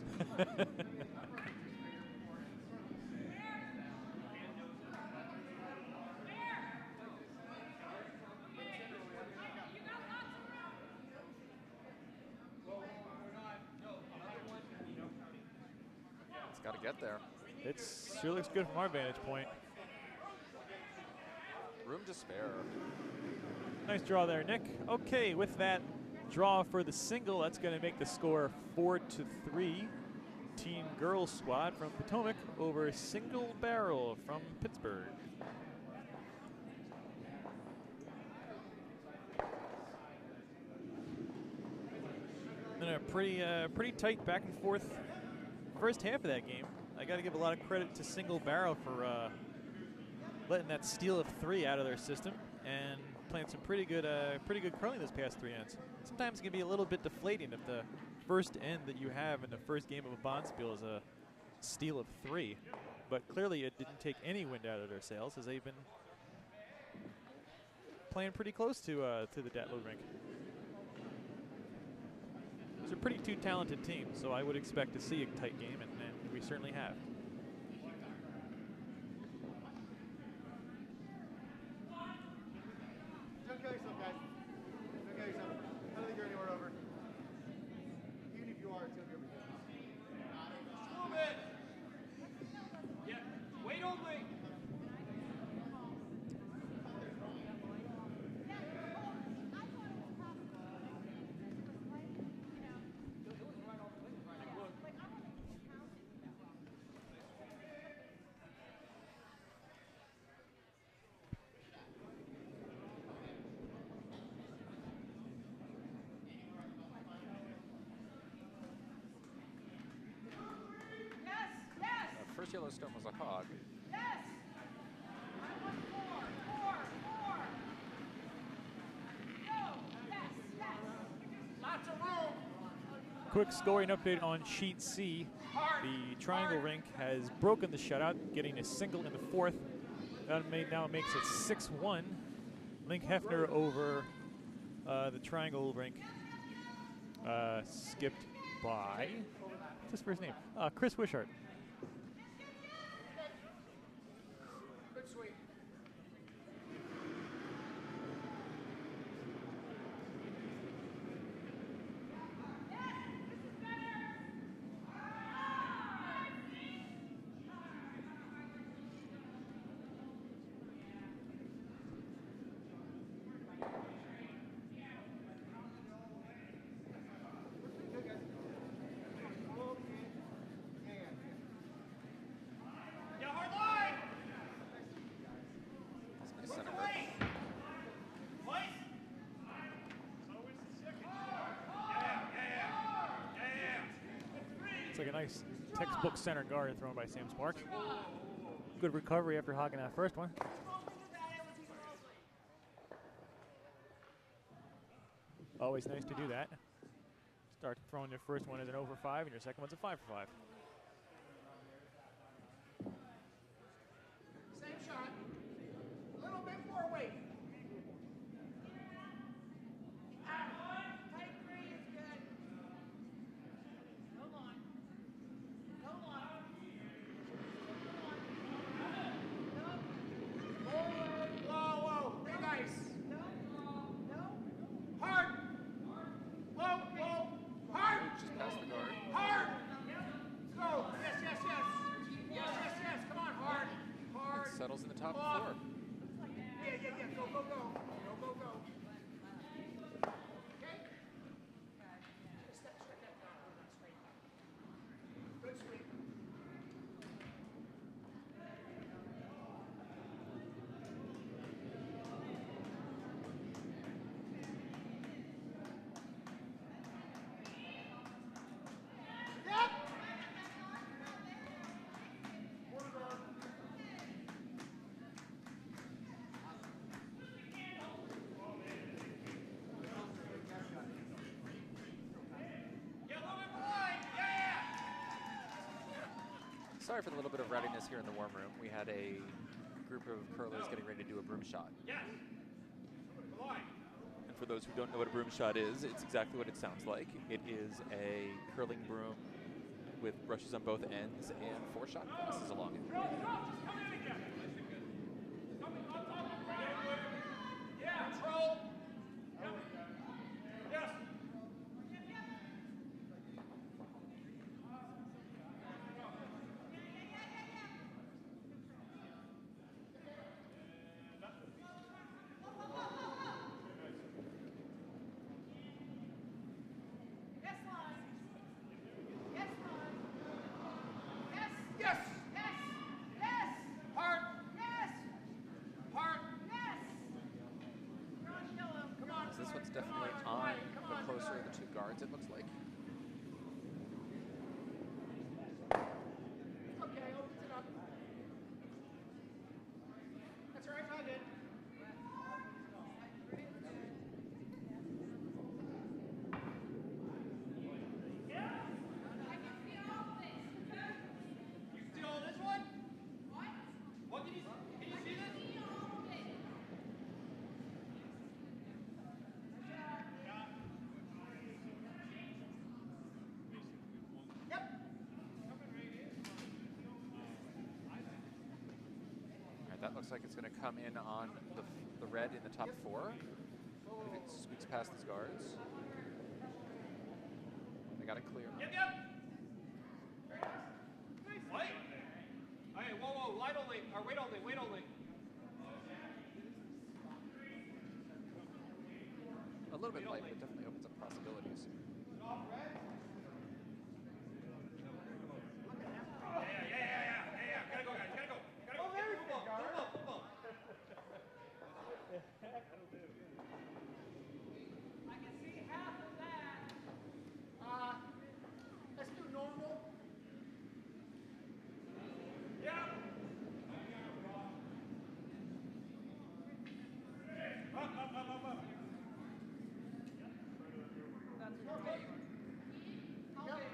It's got to get there. It sure looks good from our vantage point. room to spare. Nice draw there, Nick. Okay, with that draw for the single, that's going to make the score 4-3. Team girls squad from Potomac over single barrel from Pittsburgh. And a pretty tight back and forth first half of that game. I got to give a lot of credit to single barrel for letting that steal of 3 out of their system and playing some pretty good curling this past 3 ends. Sometimes it can be a little bit deflating if the first end that you have in the first game of a Bonspiel is a steal of 3. But clearly it didn't take any wind out of their sails as they've been playing pretty close to the Datlowe rink. These are pretty two talented teams, so I would expect to see a tight game, and we certainly have. Don't kill yourself, guys. Don't kill yourself. I don't think you're anywhere over. Even if you are, it's going to be over here. Move it. Yeah. Wait only. First Yellowstone was a hog. Yes. I want more. Go. Yes. Lots of room. Quick scoring update on Sheet C. The Triangle Rink has broken the shutout, getting a single in the 4th. That now makes it 6-1. Link Hefner over the Triangle Rink, skipped by, what's his first name? Chris Wishart. Good sweep. It's like a nice textbook center guard thrown by Sam Sparks. Good recovery after hogging that first one. Always nice to do that. Start throwing your first one as an over 5 and your second one's a 5 for 5. Same shot. A little bit more weight. Tight 3 is good. No line. No line. No. Forward. Whoa. Big ice. No. Hard. Whoa. Hard. Just past the guard. Hard. Go. Yes. Come on, hard. It settles in the top Off. 4. Yeah. Go. Go. Okay? Step that down. Straight. Good sweep. Yep. Sorry for the little bit of rowdiness here in the warm room. We had a group of curlers getting ready to do a broom shot. And for those who don't know what a broom shot is, it's exactly what it sounds like. It is a curling broom with brushes on both ends and 4 shot glasses along it. Control. Yes. guards, it looks like. Okay, opens it up. That's all right, found it. You see all this one? What can you see this? Yep. All right, that looks like it's going to come in on the red in the top 4. If it squeaks past these guards. They got it clear. Yep. What? Okay, whoa, light only, or wait only. A little bit light, but it definitely opens up possibilities. Yeah. Gotta go, guys, gotta go. Move on. I can see half of that. Let's do normal. Yeah. Up. That's Okay. how Yep. big?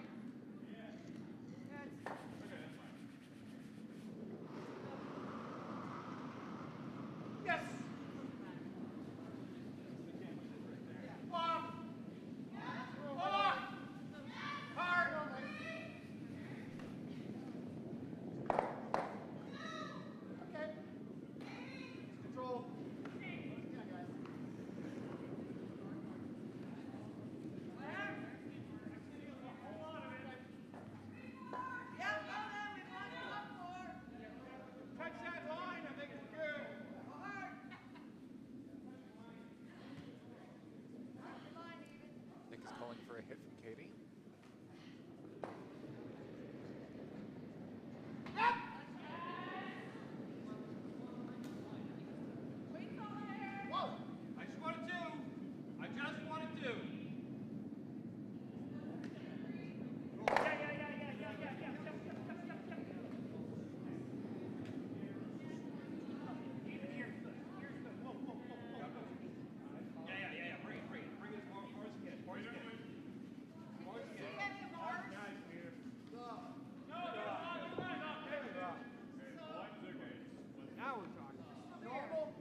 That's Yes. Off. Hard. Okay. Control. Yeah, guys. Touch that line, I think it's good. Nick is calling for a hit from Katie. Whoa. I just wanted to. Yeah. Bring it as far as you can. Now we're talking. Normal.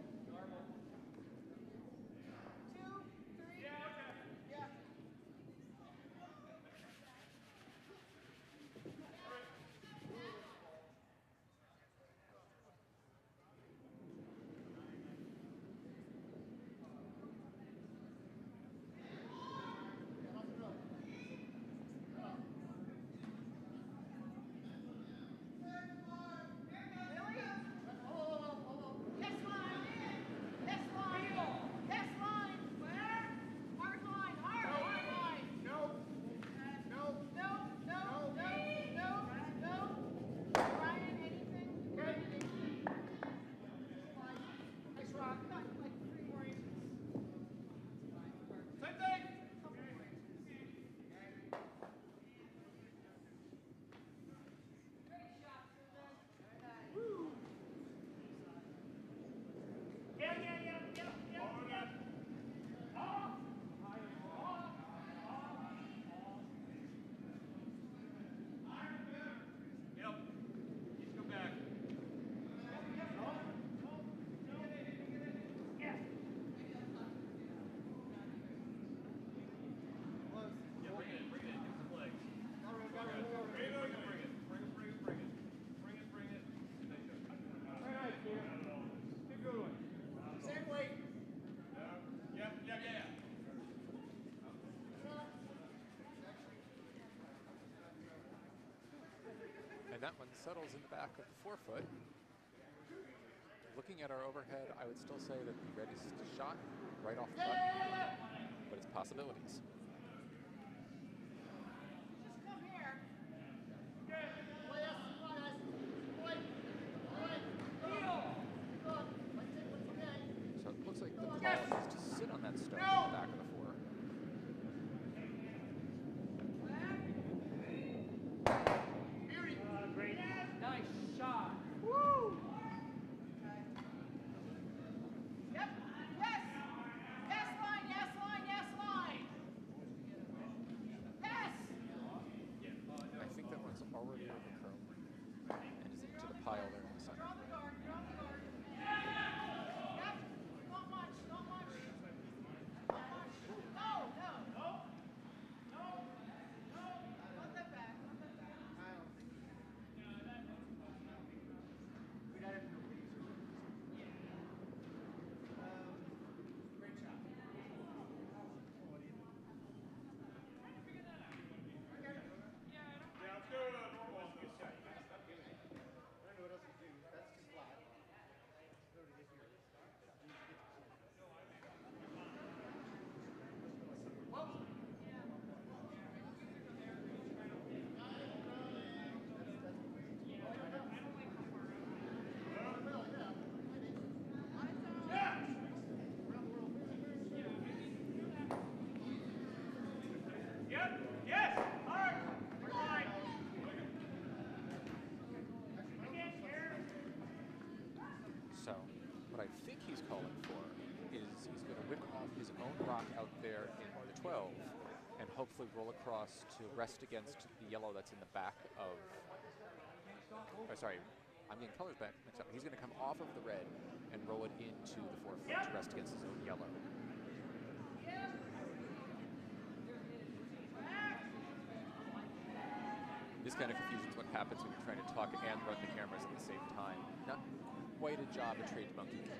And that one settles in the back of the forefoot. Looking at our overhead, I would still say that the readiest shot right off the front, but it's possibilities. Just come here. So it looks like the call is to sit on that stone in the back of the four. what I think he's calling for is he's going to whip off his own rock out there in the 12 and hopefully roll across to rest against the yellow that's in the back of... Oh, sorry, I'm getting colors back mixed up. He's going to come off of the red and roll it into the 4-foot to rest against his own yellow. This kind of confusion is what happens when you're trying to talk and run the cameras at the same time. Not quite a job a trained monkey can do.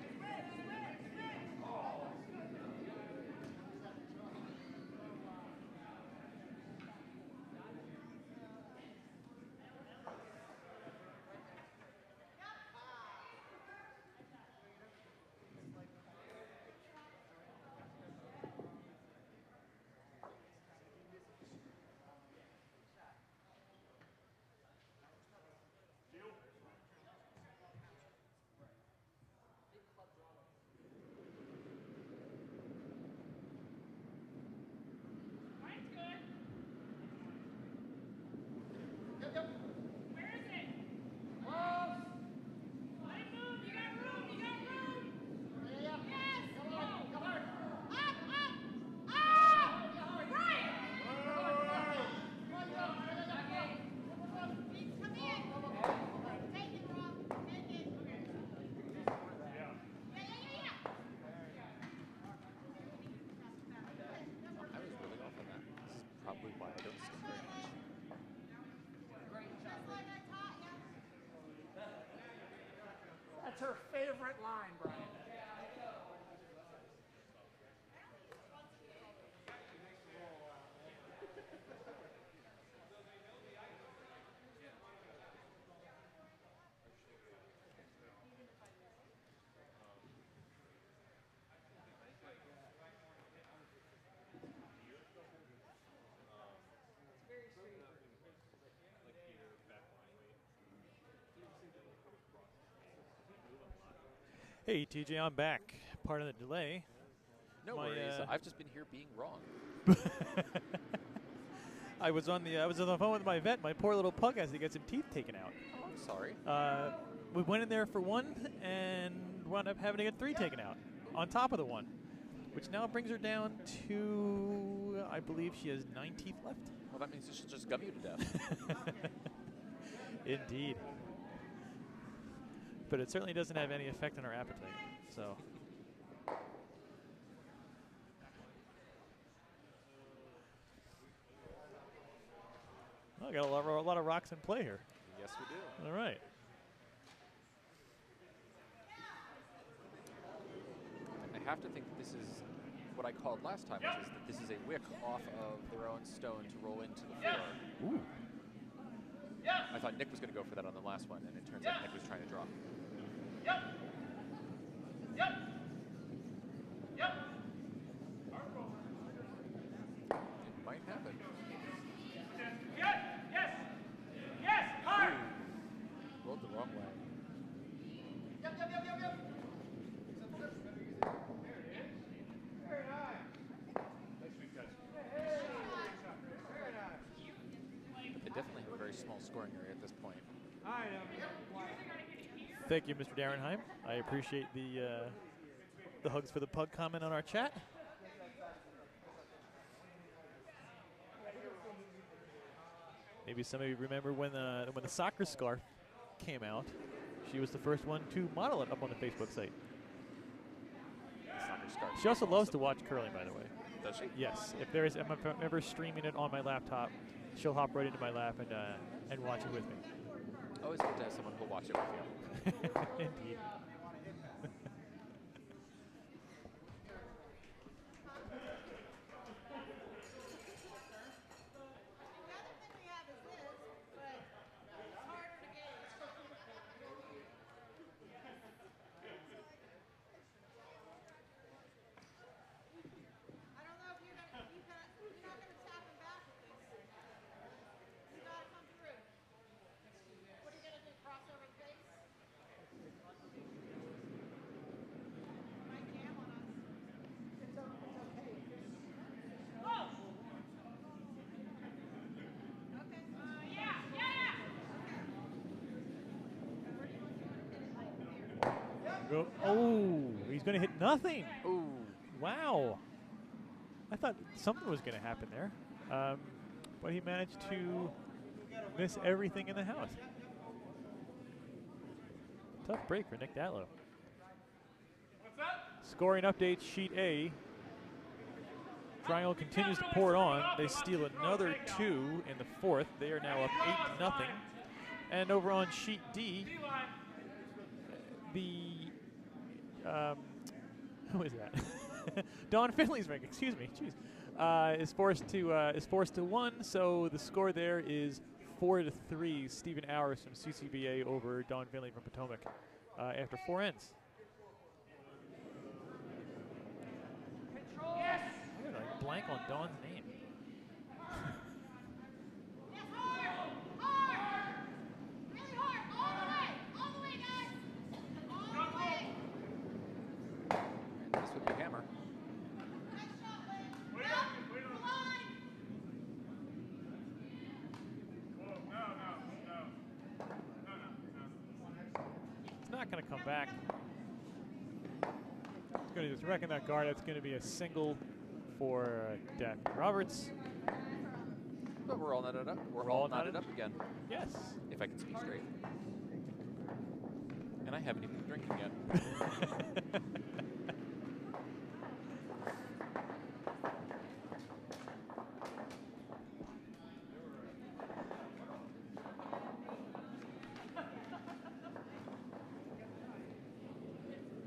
That's her favorite line, Brian. Hey, TJ, I'm back. Part of the delay. No worries. I've just been here being wrong. I was on the phone with my vet. My poor little pug has to get some teeth taken out. Oh, I'm sorry. We went in there for one and wound up having to get 3 taken out on top of the one, which now brings her down to, I believe she has 9 teeth left. Well, that means she'll just gum you to death. Indeed. But it certainly doesn't have any effect on her appetite. So. Oh, got a lot of rocks in play here. Yes, we do. All right. I have to think that this is what I called last time, which is that this is a wick off of their own stone to roll into the floor. Ooh. I thought Nick was going to go for that on the last one, and it turns out Nick was trying to draw. It might happen. Ooh. Rolled the wrong way. They definitely have a very small scoring area at this point. Thank you, Mr. Darenheim. I appreciate the hugs for the pug comment on our chat. Maybe some of you remember when the soccer scarf came out. She was the first one to model it up on the Facebook site. The soccer scarf. She also loves to watch curling, by the way. Does she? Yes. If I'm ever streaming it on my laptop, she'll hop right into my lap and watch it with me. Always good to have someone who'll watch it with you. Indeed. Go. Oh, he's going to hit nothing. Ooh. Wow. I thought something was going to happen there. But he managed to miss everything in the house. Tough break for Nick Datlowe. Scoring update, sheet A. Triangle continues to pour it on. They steal another 2 in the 4th. They are now up 8-0. And over on sheet D, the who is that? Don Finley's rank. Excuse me. Jeez. Is forced to 1. So the score there is 4-3. Stephen Hours from CCBA over Don Finley from Potomac after 4 ends. Yes. I'm gonna blank on Don's name. Yes, hard! Hard! Really hard! All the way, guys! All the way! This would be hammer. Nice shot, Lynn! Up! The line! It's not going to come back. It's going to just reckon that guard. That's going to be a single for Daphne Roberts. But we're all knotted up. We're all knotted up again. Yes. If I can speak straight. And I haven't even been drinking yet.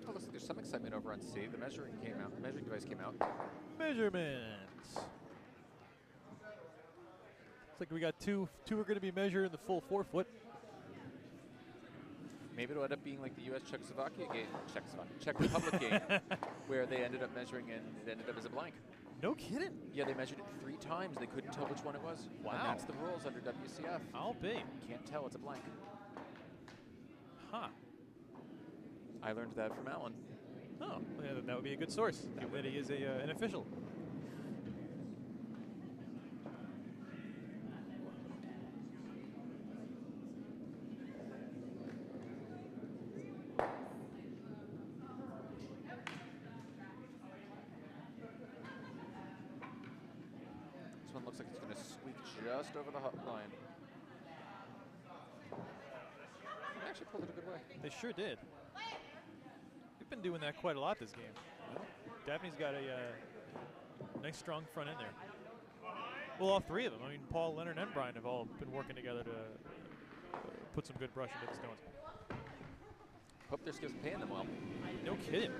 Oh, looks like there's some excitement over on C. The measuring device came out. Measurements. Looks like we got two are going to be measured in the full 4 foot. Maybe it'll end up being like the U.S.-Czechoslovakia game, Czech Republic game, where they ended up measuring and it ended up as a blank. No kidding. Yeah, they measured it 3 times. They couldn't tell which one it was. Wow. And that's the rules under WCF. I'll be. Can't tell, it's a blank. Huh. I learned that from Alan. Oh, well, yeah, that would be a good source. That he is an official. This one looks like it's going to squeak just over the line. They actually pulled it a good way. They sure did. We've been doing that quite a lot this game. Daphne's got a nice strong front end there. Well, all 3 of them. I mean, Paul, Leonard, and Brian have all been working together to put some good brush into the stones. Hope their skills paying them well. No kidding.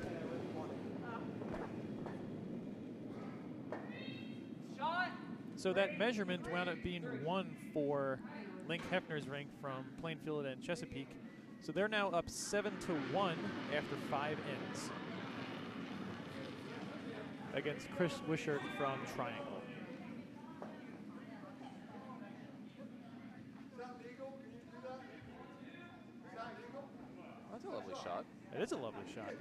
Shot. So that measurement wound up being 1 for Link Hefner's rank from Plainfield and Chesapeake. So they're now up 7-1 after 5 ends against Chris Wishart from Triangle. That's a lovely shot. It is a lovely shot.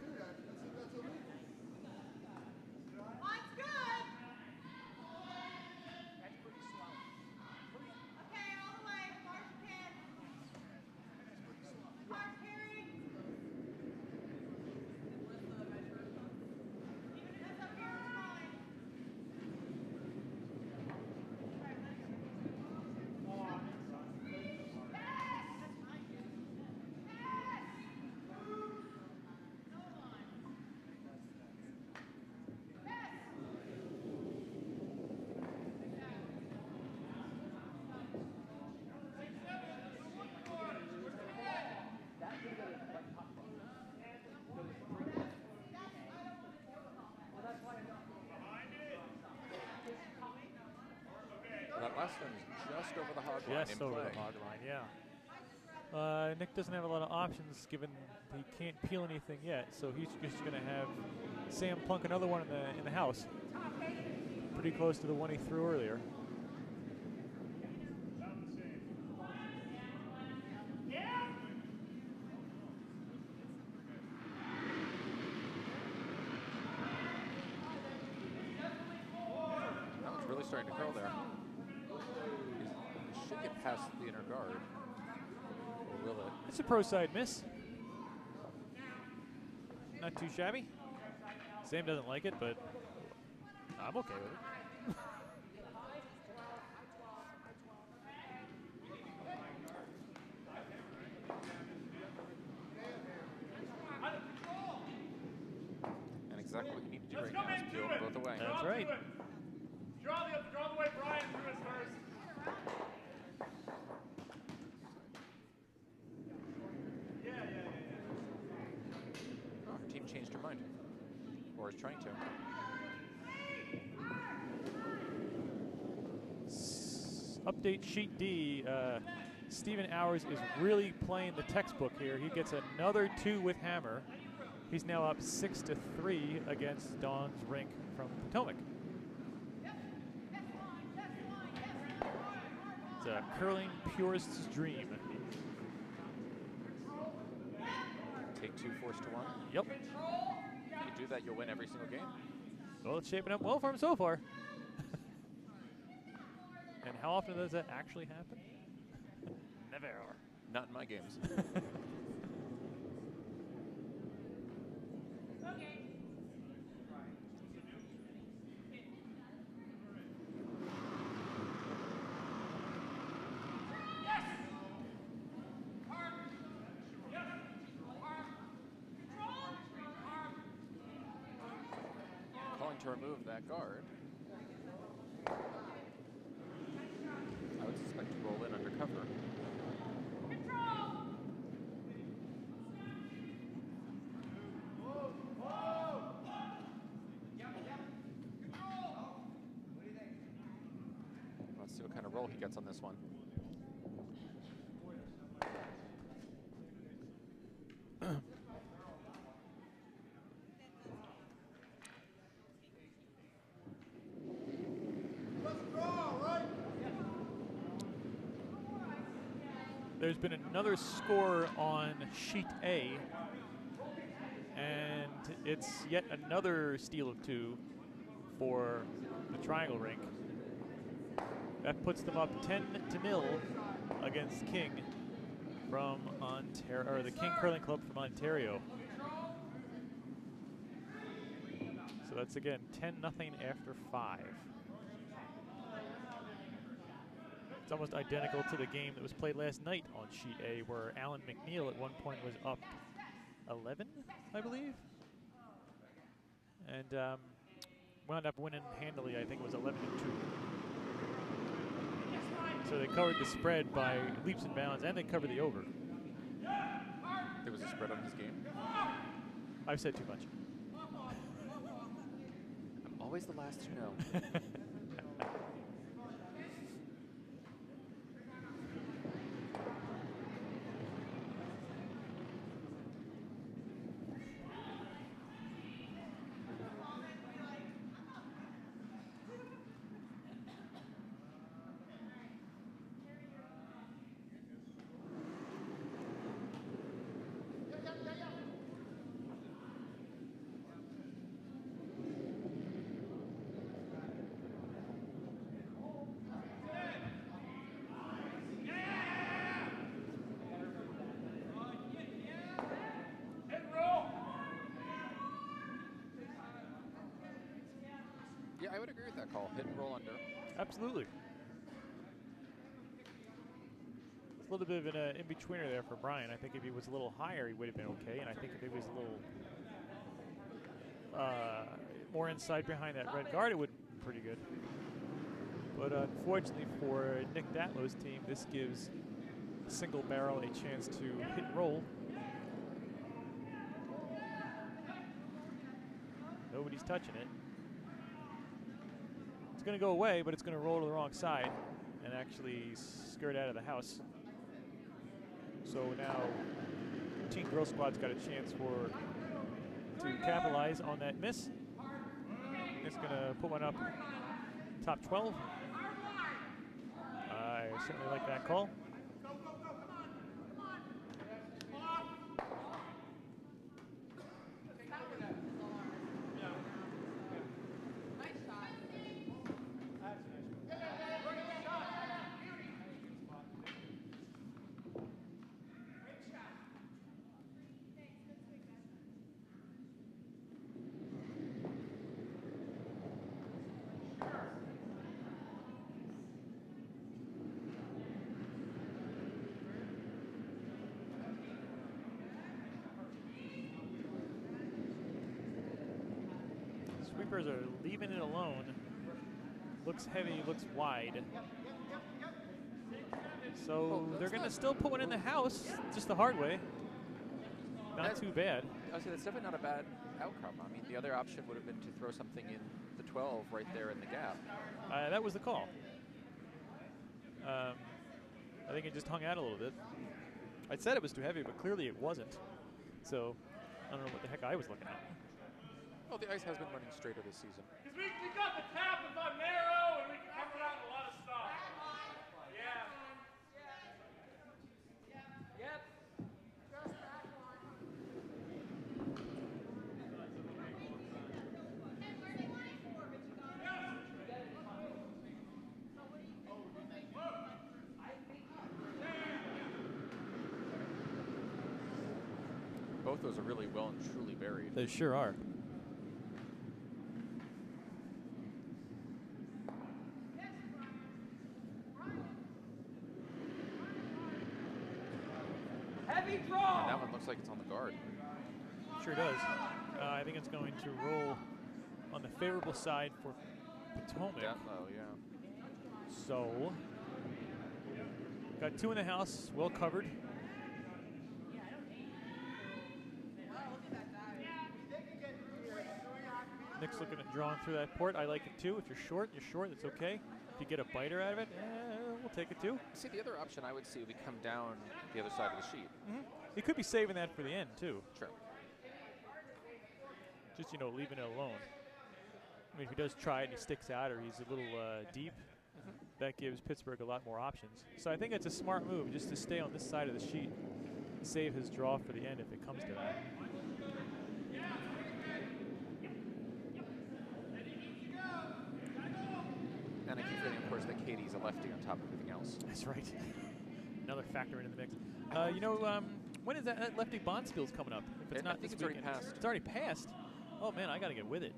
Line's good! That's pretty slow. Okay, all the way, as far as you can. Hard carry. Even if it's up here, it's fine. That last one is just over the hog line. Just in over play. the hog line, yeah. Nick doesn't have a lot of options given he can't peel anything yet, so he's just going to have Sam plunk another one in the house. Pretty close to the one he threw earlier. That one's really starting to curl there. He should get past the inner guard. Or will it? It's a pro side miss. not too shabby. Sam doesn't like it, but I'm okay with it. And exactly what you need to do right now is peel both away. That's right. Draw the way Brian threw us first. Oh, her team changed her mind. Or is trying to. Update sheet D. Steven Hours is really playing the textbook here. He gets another 2 with hammer. He's now up 6-3 against Dawn's Rink from Potomac. It's a curling purist's dream. Take 2 forced to 1. Yep. If you do that, you'll win every single game. Well, it's shaping up well for him so far. And how often does that actually happen? Never. Not in my games. Calling to remove that guard. I would suspect to roll in under cover. Let's see what kind of roll he gets on this one. There's been another score on sheet A, and it's yet another steal of 2 for the Triangle Rink. That puts them up 10-0 against King from Ontario, or the King Curling Club from Ontario. So that's again 10-0 after 5. It's almost identical to the game that was played last night on sheet A, where Alan McNeil at one point was up 11, I believe, and wound up winning handily. I think it was 11-2. So they covered the spread by leaps and bounds, and they covered the over. There was a spread on this game. I've said too much. I'm always the last to know. Yeah, I would agree with that call. Hit and roll under. Absolutely. It's a little bit of an in-betweener there for Brian. I think if he was a little higher, he would have been okay. And I think if he was a little more inside behind that red guard, it would have been pretty good. But unfortunately for Nick Datlowe's team, this gives Single Barrel a chance to hit and roll. Nobody's touching it. It's going to go away, but it's going to roll to the wrong side and actually skirt out of the house. So now Team Girl Squad's got a chance to capitalize on that miss. It's going to put one up top 12. I certainly like that call. Sweepers are leaving it alone. Looks heavy, looks wide. So they're going to still put one in the house, just the hard way. Not too bad. I would say that's definitely not a bad outcome. I mean, the other option would have been to throw something in the 12 right there in the gap. That was the call. I think it just hung out a little bit. I said it was too heavy, but clearly it wasn't. So I don't know what the heck I was looking at. Well, the ice has been running straighter this season. Because we got the tap if I'm narrow, and we can cover out a lot of stuff. Yeah. Yep. Just that one. Both those are really well and truly buried. They sure are. Heavy draw. And that one looks like it's on the guard. Sure does. I think it's going to roll on the favorable side for Potomac. Datlowe, yeah. So, got two in the house, well covered. Nick's looking at drawing through that port. I like it too. If you're short, that's okay. If you get a biter out of it, we'll take it too. See, the other option I would see would be come down the other side of the sheet. You could be saving that for the end too. Sure. Just, leaving it alone. I mean, if he does try it and he sticks out or he's a little deep, that gives Pittsburgh a lot more options. So I think it's a smart move just to stay on this side of the sheet and save his draw for the end if it comes to that. And I keep forgetting, of course, that Katie's a lefty on top of everything else. That's right. Another factor into the mix. When is that lefty Bonspiel's coming up? If it's I not think this it's already weekend. passed. It's already passed? Oh, man, I got to get with it.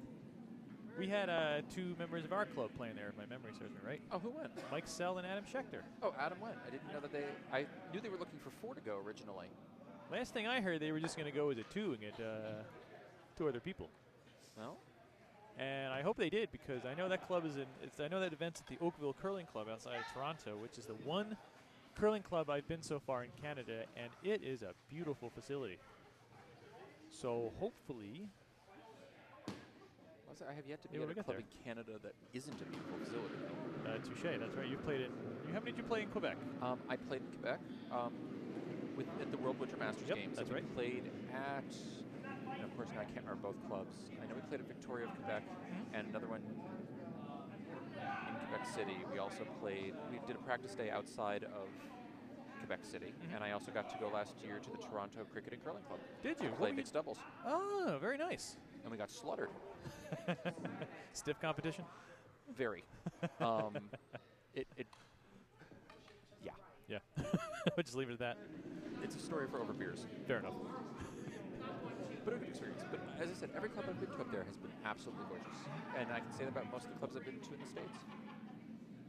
We had two members of our club playing there, if my memory serves me right. Oh, who went? Mike Sell and Adam Schechter. Oh, Adam went. I didn't know that I knew they were looking for 4 to go originally. Last thing I heard, they were just going to go as a 2 and get 2 other people. Well, And I hope they did, because I know that club is I know that event's at the Oakville Curling Club outside of Toronto, which is the one curling club I've been so far in Canada, and it is a beautiful facility. So hopefully, I have yet to be Yeah, at we'll a get club there. in Canada that isn't a beautiful facility. touche. That's right. You've played in. How many did you play in Quebec? I played in Quebec at the World Winter Masters Yep, Games. that's and right. We played at, of course, now I can't remember both clubs. I know we played at Victoria of Quebec and another one in Quebec City. We also we did a practice day outside of Quebec City, and I also got to go last year to the Toronto Cricket and Curling Club. Did you? Play mixed doubles, Oh, very nice. and we got slaughtered. Stiff competition. Very. Yeah. Yeah. We'll just leave it at that. It's a story for over beers. Fair enough. But a good experience. But as I said, every club I've been to up there has been absolutely gorgeous. And I can say that about most of the clubs I've been to in the States.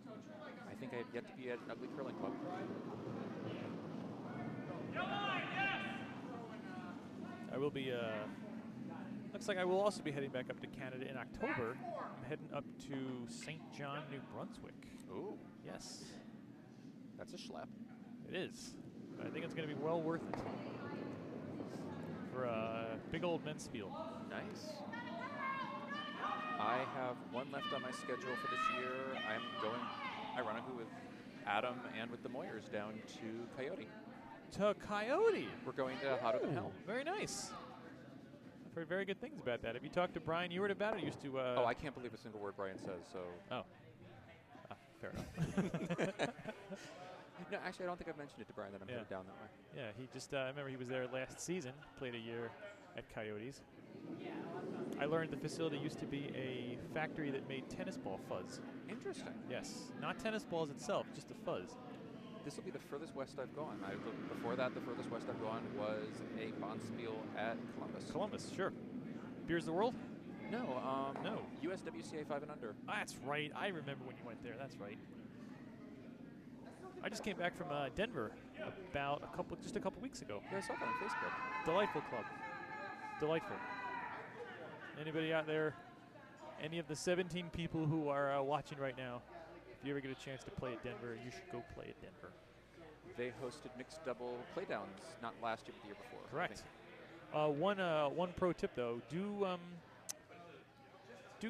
I think I have yet to be at an ugly curling club. I will be. Looks like I will also be heading back up to Canada in October. I'm heading up to St. John, New Brunswick. Ooh, Yes, that's a schlep. it is. But I think it's going to be well worth it for a big old men's field. Nice. I have one left on my schedule for this year. I'm going, ironically, with Adam and with the Moyers down to Coyote. To Coyote. We're going to Hot Open Hell. Very nice. I've heard very good things about that. Have you talked to Brian Ewart about it? Used to. Oh, I can't believe a single word Brian says, so. Oh. Fair enough. No, actually, I don't think I've mentioned it to Brian that I'm Yeah. headed down that way. Yeah, he just. I remember he was there last season. Played a year at Coyotes. I learned the facility used to be a factory that made tennis ball fuzz. Interesting. Yes, not tennis balls itself, just the fuzz. This will be the furthest west I've gone. Before that, the furthest west I've gone was a Bonspiel at Columbus. Columbus, sure. Beers of the World? No, No. USWCA 5 and under. That's right. I remember when you went there. That's right. I just came back from Denver about just a couple weeks ago. Yeah, I saw that on Facebook. Delightful club. Delightful. Anybody out there any of the 17 people who are watching right now, if you ever get a chance to play at Denver, you should go play at Denver. They hosted mixed double playdowns, not last year, but the year before. Correct. One pro tip though: do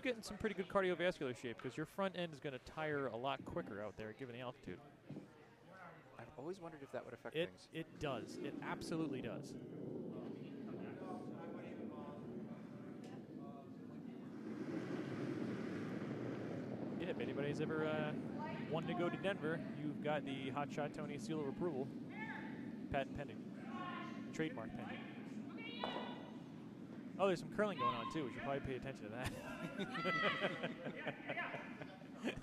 get in some pretty good cardiovascular shape, because your front end is going to tire a lot quicker out there given the altitude. I've always wondered if that would affect It things. it does. It absolutely does. Yeah, if anybody's ever wanted to go to Denver, you've got the Hotshot Tony seal of approval. Patent pending. Trademark pending. Oh, there's some curling going on too. We should probably pay attention to that.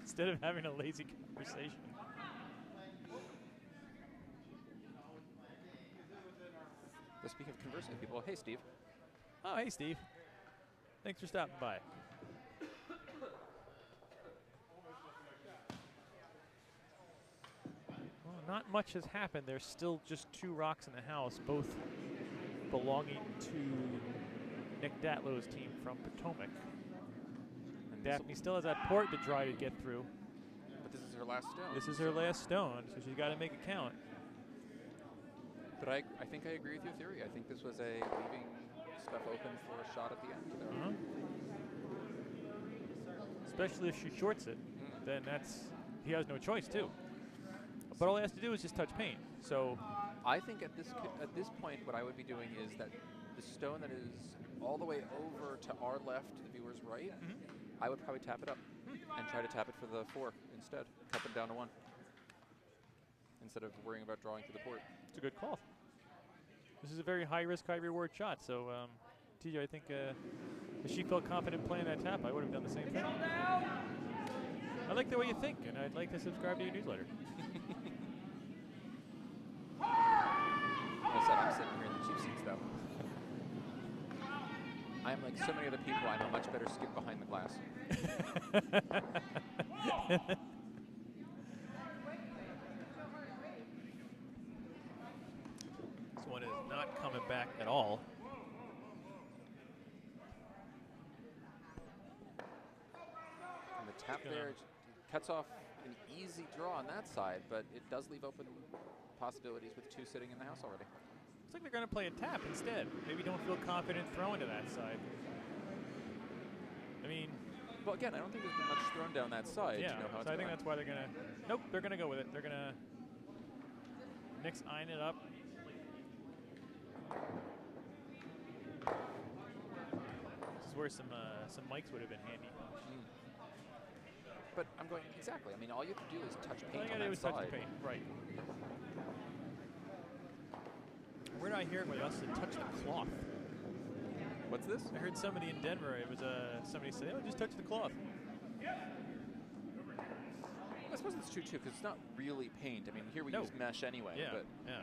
Instead of having a lazy conversation. But speaking of conversing with people, hey, Steve. Oh, hey, Steve. Thanks for stopping by. Well, not much has happened. There's still just 2 rocks in the house, both belonging to Nick Datlowe's team from Potomac. And Daphne still has that port to try to get through. But this is her last stone. This is her last stone, so she's got to make it count. But I think I agree with your theory. I think this was a leaving stuff open for a shot at the end there. Especially if she shorts it, then he has no choice too. But all he has to do is just touch paint. So I think at this point, what I would be doing is that the stone that is all the way over to our left, to the viewer's right, I would probably tap it up and try to tap it for the 4 instead. Cut them down to 1 instead of worrying about drawing through the port. it's a good call. This is a very high-risk, high-reward shot. So, TJ, I think if she felt confident playing that tap, I would have done the same thing. I like the way you think, and I'd like to subscribe to your newsletter. I said I'm sitting here in the cheap seats, though. I'm like so many other people. I'm a much better skip behind the glass. This one is not coming back at all. And the tap there it cuts off an easy draw on that side, but it does leave open possibilities with 2 sitting in the house already. Looks like they're going to play a tap instead. Maybe don't feel confident throwing to that side. I mean, well, again, I don't think there's been much thrown down that side. yeah, To know how so I it's think going. that's why they're going to... Nope, they're going to go with it. They're going to... Nick's eyeing it up. This is where some mics would have been handy. But I'm going, exactly. I mean, all you have to do is touch All paint you on gotta do that is touch side. the paint. Right. Where did I hear anybody else said touch the cloth? What's this? I heard somebody in Denver, it was somebody say, oh, just touch the cloth. I suppose it's true, too, because it's not really paint. I mean, here we No. use mesh anyway. Yeah, But yeah.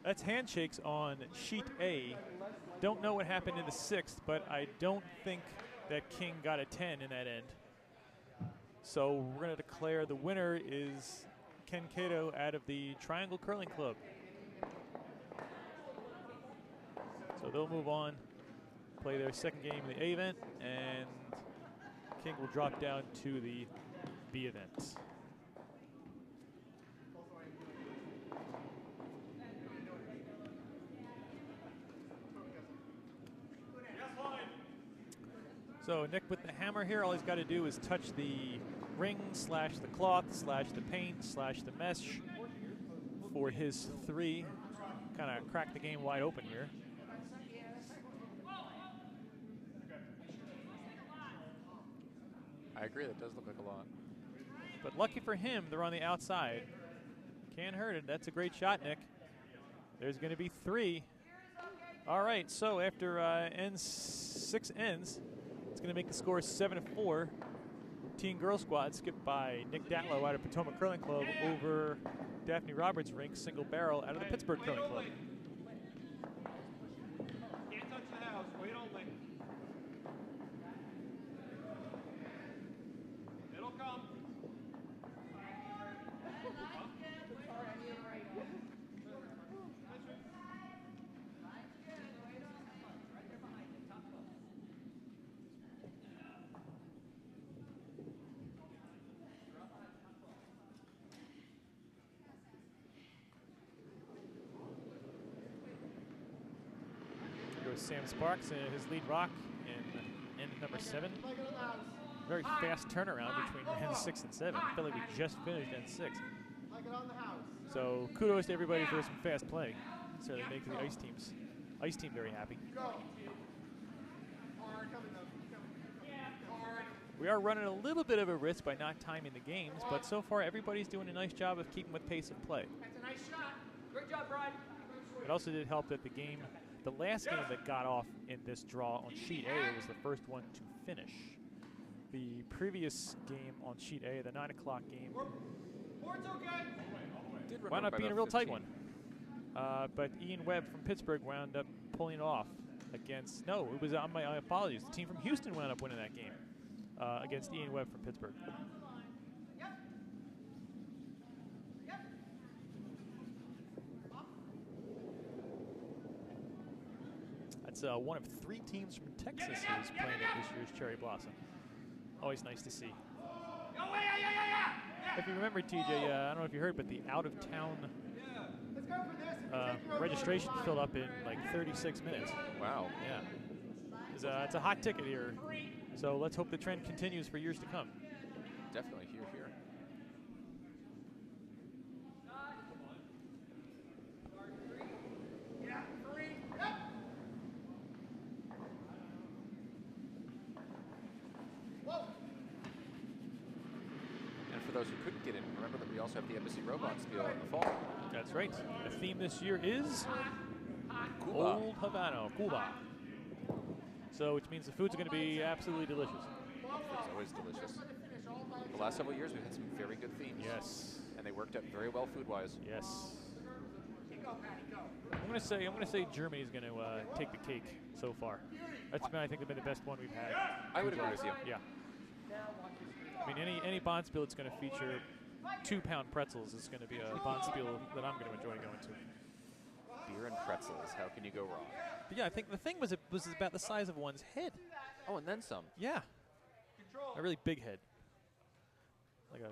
That's handshakes on sheet A. Don't know what happened in the 6th, but I don't think that King got a 10 in that end. So we're going to declare the winner is Ken Cato out of the Triangle Curling Club. So they'll move on, play their 2nd game in the A event, and King will drop down to the B event. So Nick with the hammer here, all he's got to do is touch the ring slash the cloth slash the paint slash the mesh for his 3. Kind of crack the game wide open here. I agree, that does look like a lot. But lucky for him, they're on the outside. Can't hurt it. That's a great shot, Nick. There's going to be 3. All right, so after 6 ends, it's going to make the score 7-4. Teen girl squad skipped by Nick Datlowe out of Potomac Curling Club over Daphne Roberts' rink, single barrel out of the Pittsburgh Curling Club. Can't touch the house. Wait only. It'll come. was Sam Sparks and his lead rock in end number 7. Flag it on the house. Very fast turnaround between ends 6 and 7. I felt like we just finished end 6. Flag it on the house. So kudos to everybody for some fast play. Certainly make the ice team very happy. Go. Hard coming though. Hard. We are running a little bit of a risk by not timing the games, but so far everybody's doing a nice job of keeping with pace of play. That's a nice shot. Great job, Brian. It also did help that the last game that got off in this draw on sheet A was the first one to finish. The previous game on sheet A, the 9 o'clock game, Board's okay. Did run wound over up by being a about real tight 15. one. But Ian Webb from Pittsburgh wound up pulling it off against, no, it was on my apologies. The team from Houston wound up winning that game against Ian Webb from Pittsburgh. Yep. Yep. That's one of 3 teams from Texas who's playing at this year's Cherry Blossom. Always nice to see. If you remember, TJ, I don't know if you heard, but the out-of-town Let's go for this. If you take your own registration line. filled up in like 36 minutes. Wow. Yeah. It's a hot ticket here. So let's hope the trend continues for years to come. Definitely here. Yeah, 3. Yep. Whoa. And for those who couldn't get in, remember that we also have the Embassy Robot Spiel in the fall. That's right. The theme this year is Cuba. Old Havana, Cuba. So which means the food's going to be absolutely delicious. It's always delicious. The last several years, we've had some very good themes. Yes. And they worked out very well food-wise. Yes. You go, Patty, go. I'm gonna say Germany's gonna take the cake so far. That's been, I think, been the best one we've had. I would agree with you. Yeah. I mean, any Bonspiel that's going to feature 2-pound pretzels is going to be a Bonspiel that I'm going to enjoy going to. Beer and pretzels, how can you go wrong? But yeah, I think the thing was it was about the size of one's head. Oh, and then some. Yeah. A really big head. Like a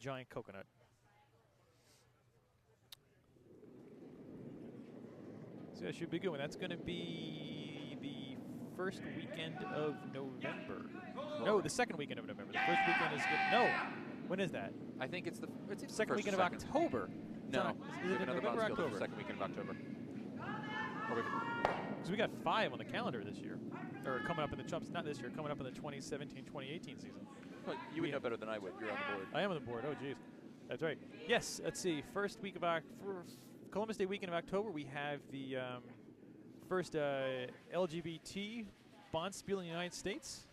giant coconut. So that should be good one. That's going to be the first weekend of November. No, the second weekend of November. The first weekend is good. No. When is that? I think it's the Second first weekend or of second. October. No, Is it in another November or Bonspiel the October? second weekend of October. Because we got 5 on the calendar this year. Or coming up in the chumps, not this year, coming up in the 2017-2018 season. Well, you would know better than I would. You're on the board. I am on the board. Oh, geez. That's right. Yes, let's see. First week of for Columbus Day weekend of October, we have the first LGBT Bonspiel in the United States.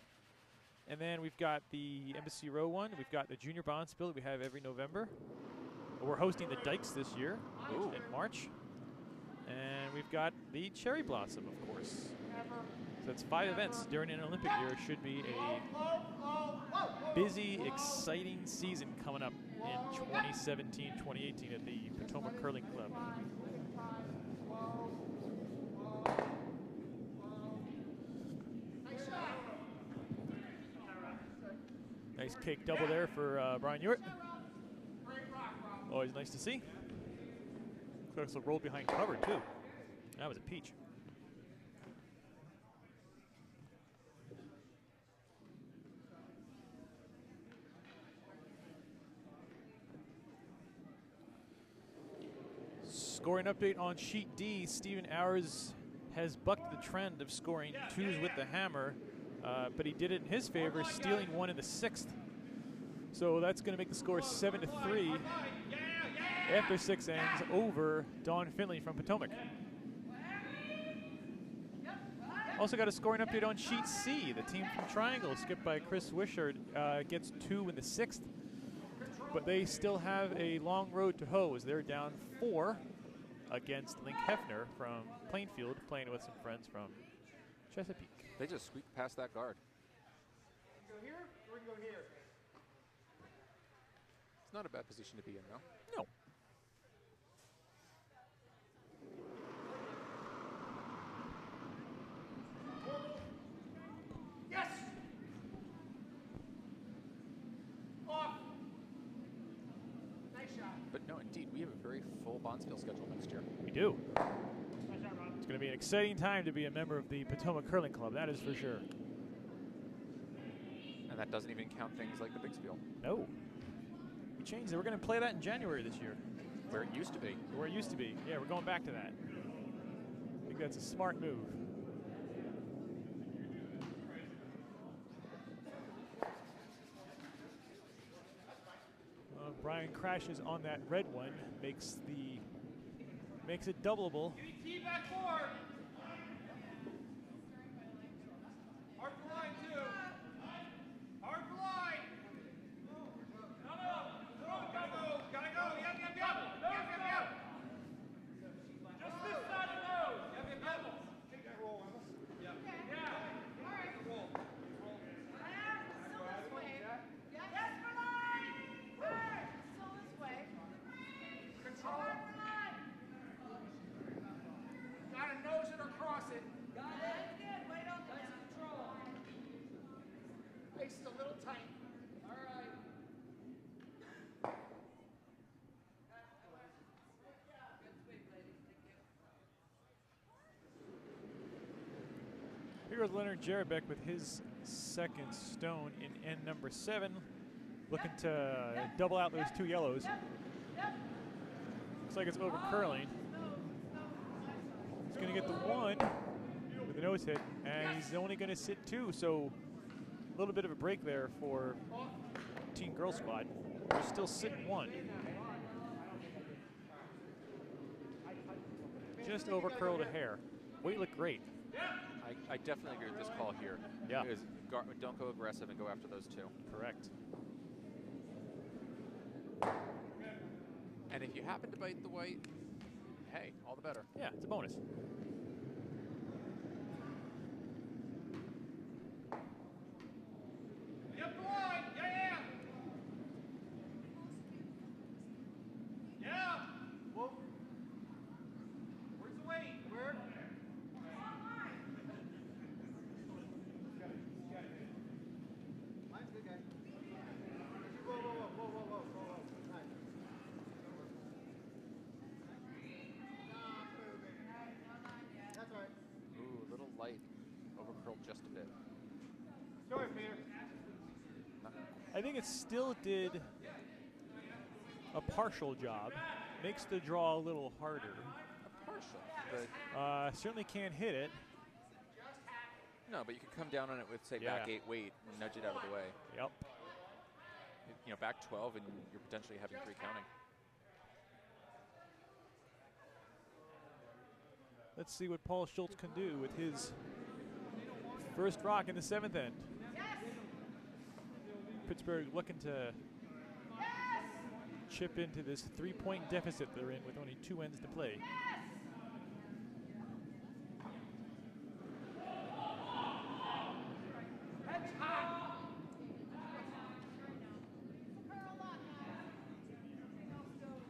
And then we've got the Embassy Row one. We've got the Junior Bonspiel that we have every November. We're hosting the Dykes this year in March. And we've got the Cherry Blossom, of course. So that's 5 events during an Olympic year. It should be a busy, exciting season coming up in 2017-2018 at the Potomac Curling Club. Nice cake double there for Brian Ewart. Always nice to see. Looks like rolled behind cover too. That was a peach. Scoring update on sheet D. Stephen Hours has bucked the trend of scoring 2s with the hammer, but he did it in his favor, stealing 1 in the 6th. So that's going to make the score 7-3 after 6 ends over Dawn Finley from Potomac. Also got a scoring update on sheet C. The team from Triangle, skipped by Chris Wishart, gets 2 in the 6th, but they still have a long road to hoe as they're down 4 against Link Hefner from Plainfield, playing with some friends from Chesapeake. They just squeaked past that guard. Go here or go here? It's not a bad position to be in, though. No. Yes. Off. Nice shot. But no, indeed, we have a very full Bonspiel schedule next year. We do. It's going to be an exciting time to be a member of the Potomac Curling Club, that is for sure. And that doesn't even count things like the big spiel. No. We changed it. We're going to play that in January this year. Where it used to be. Where it used to be. Yeah, we're going back to that. I think that's a smart move. Brian crashes on that red one, makes it doubleable. Tee back forward. Hard for line, too. Hard for line. Gotta go. Yep. Just this side of those. Yep. Gotta nose it or cross it. Got it. Wait on that. Control. Waist a little tight. All right. Here is Leonard Jarabek with his second stone in end number 7, looking to double out those 2 yellows. Looks like it's over curling. He's going to get the 1 with a nose hit, and he's only going to sit 2, so a little bit of a break there for Team Girl Squad. They're still sitting 1. Just over curled a hair. Weight looked great. I definitely agree with this call here. Yeah. Because don't go aggressive and go after those 2. Correct. And if you happen to bite the white, hey, all the better. Yeah, it's a bonus. Yep, the line. Yeah. Whoa. Where's the weight? Where? Line's good, guys. Whoa. Nice. That's all right. Ooh, a little light. Overcurled just a bit. Go ahead, Peter. I think it still did a partial job. Makes the draw a little harder. Partial. But Certainly can't hit it. no, but you could come down on it with, say, Yeah. back 8 weight and nudge it out of the way. Yep. You know, back 12 and you're potentially having 3 counting. Let's see what Paul Schultz can do with his first rock in the 7th end. Pittsburgh looking to chip into this 3-point deficit they're in with only 2 ends to play.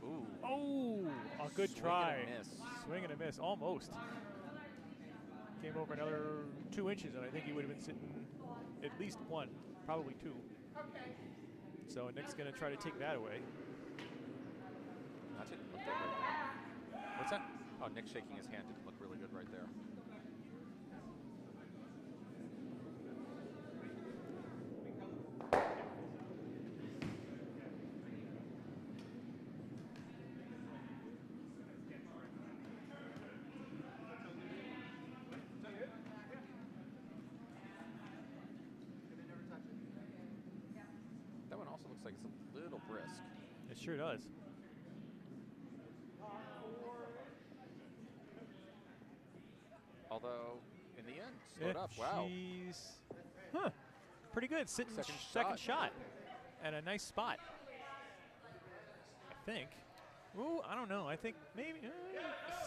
Ooh. Oh, a good Swing try. and a miss. Swing and a miss, almost. Came over another 2 inches, and I think he would have been sitting at least 1, probably 2. So Nick's going to try to take that away. That's it. Looked good. What's that? Oh, Nick shaking his hand didn't look really good right there. That one also looks like it's a little brisk. It sure does. Although, in the end, slowed up. Wow. She's pretty good. Sitting Second shot. And a nice spot. I think. Ooh, I don't know. I think maybe.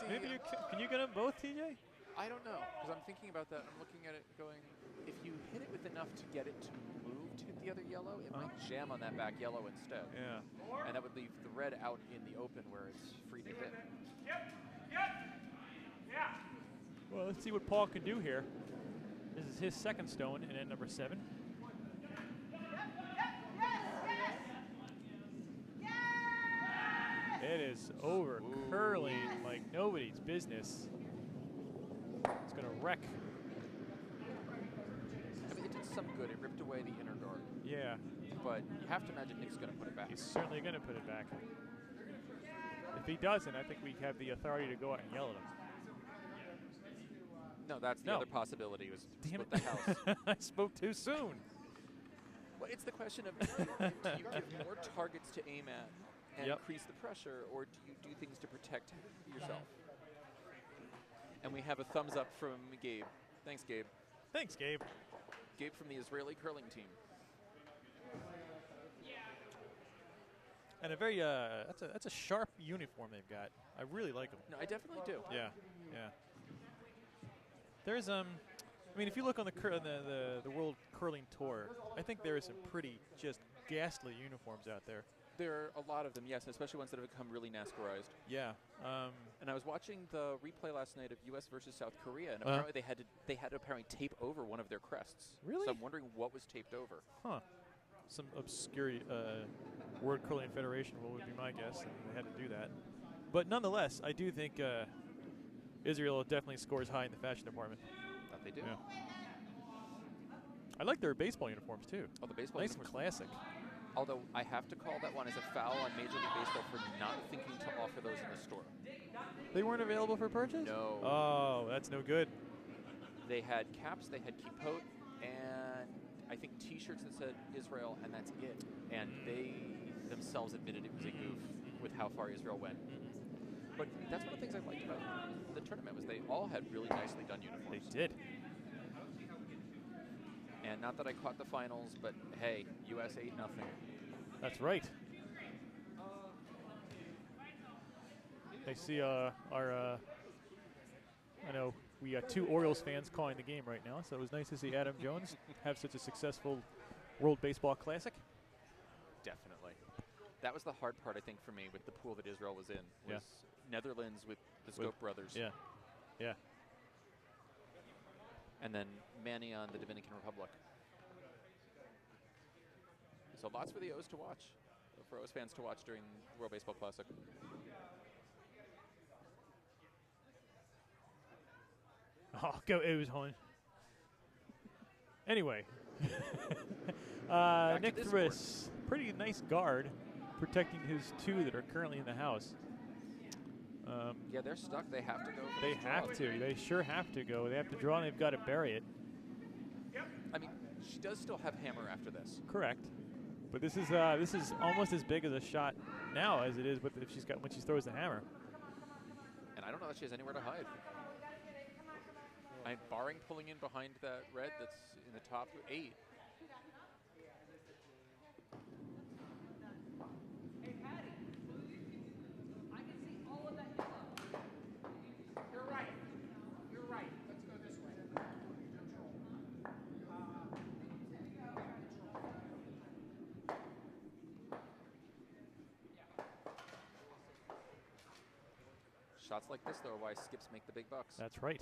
Maybe you can you get them both, TJ? I don't know, because I'm thinking about that. I'm looking at it going, if you hit it with enough to get it to move to hit the other yellow, it might jam on that back yellow instead. Yeah. And that would leave the red out in the open where it's free to hit. Yeah. Well, let's see what Paul can do here. This is his second stone in end number 7. It is over curling like nobody's business. It's going to wreck. I mean, it did some good. It ripped away the inner guard. Yeah. But you have to imagine Nick's going to put it back. He's certainly going to put it back. If he doesn't, I think we have the authority to go out and yell at him. No, that's the other possibility, was to split the house. I spoke too soon. Well, it's the question of, do you give more targets to aim at and increase the pressure, or do you do things to protect yourself? And we have a thumbs up from Gabe. Thanks, Gabe. Thanks, Gabe. Gabe from the Israeli curling team. And a very that's a sharp uniform they've got. I really like them. No, I definitely do. Yeah, yeah. There's I mean, if you look on the World Curling Tour, I think there are some pretty just ghastly uniforms out there. There are a lot of them, yes, especially ones that have become really NASCARized. Yeah. And I was watching the replay last night of U.S. versus South Korea, and apparently they had to apparently tape over one of their crests. Really? So I'm wondering what was taped over. Huh. Some obscure World Curling Federation rule would be my guess, and they had to do that. But nonetheless, I do think Israel definitely scores high in the fashion department. That they do. Yeah. I like their baseball uniforms too. Oh, the baseball nice uniforms. and classic. Although I have to call that one as a foul on Major League Baseball for not thinking to offer those in the store. They weren't available for purchase? No. Oh, that's no good. They had caps, they had kippot, and I think T-shirts that said Israel, and that's it. And they themselves admitted it was a goof with how far Israel went. But that's one of the things I liked about the tournament was they all had really nicely done uniforms. They did. And not that I caught the finals, but hey, U.S. 8-0. That's right. I see I know we got 2 Orioles fans calling the game right now, so it was nice to see Adam Jones have such a successful World Baseball Classic. Definitely. That was the hard part, I think, for me with the pool that Israel was in, was Netherlands with the Scope brothers. Yeah, yeah. And then Manny on the Dominican Republic. So lots for the O's to watch, for O's fans to watch during the World Baseball Classic. Oh, go O's, hon. Anyway. Nick Thriss, pretty nice guard, protecting his 2 that are currently in the house. Yeah, they're stuck. They have to go. They have to. They sure have to go. They have to draw, and they've got to bury it. I mean, she does still have hammer after this. Correct. But this is almost as big as a shot now as it is with if she's got when she throws the hammer. And I don't know that she has anywhere to hide. Barring pulling in behind that red that's in the top 8. Hey, Patty, I can see all of that yellow. You're right. You're right. Let's go this way. Shots like this, though, are why skips make the big bucks. That's right.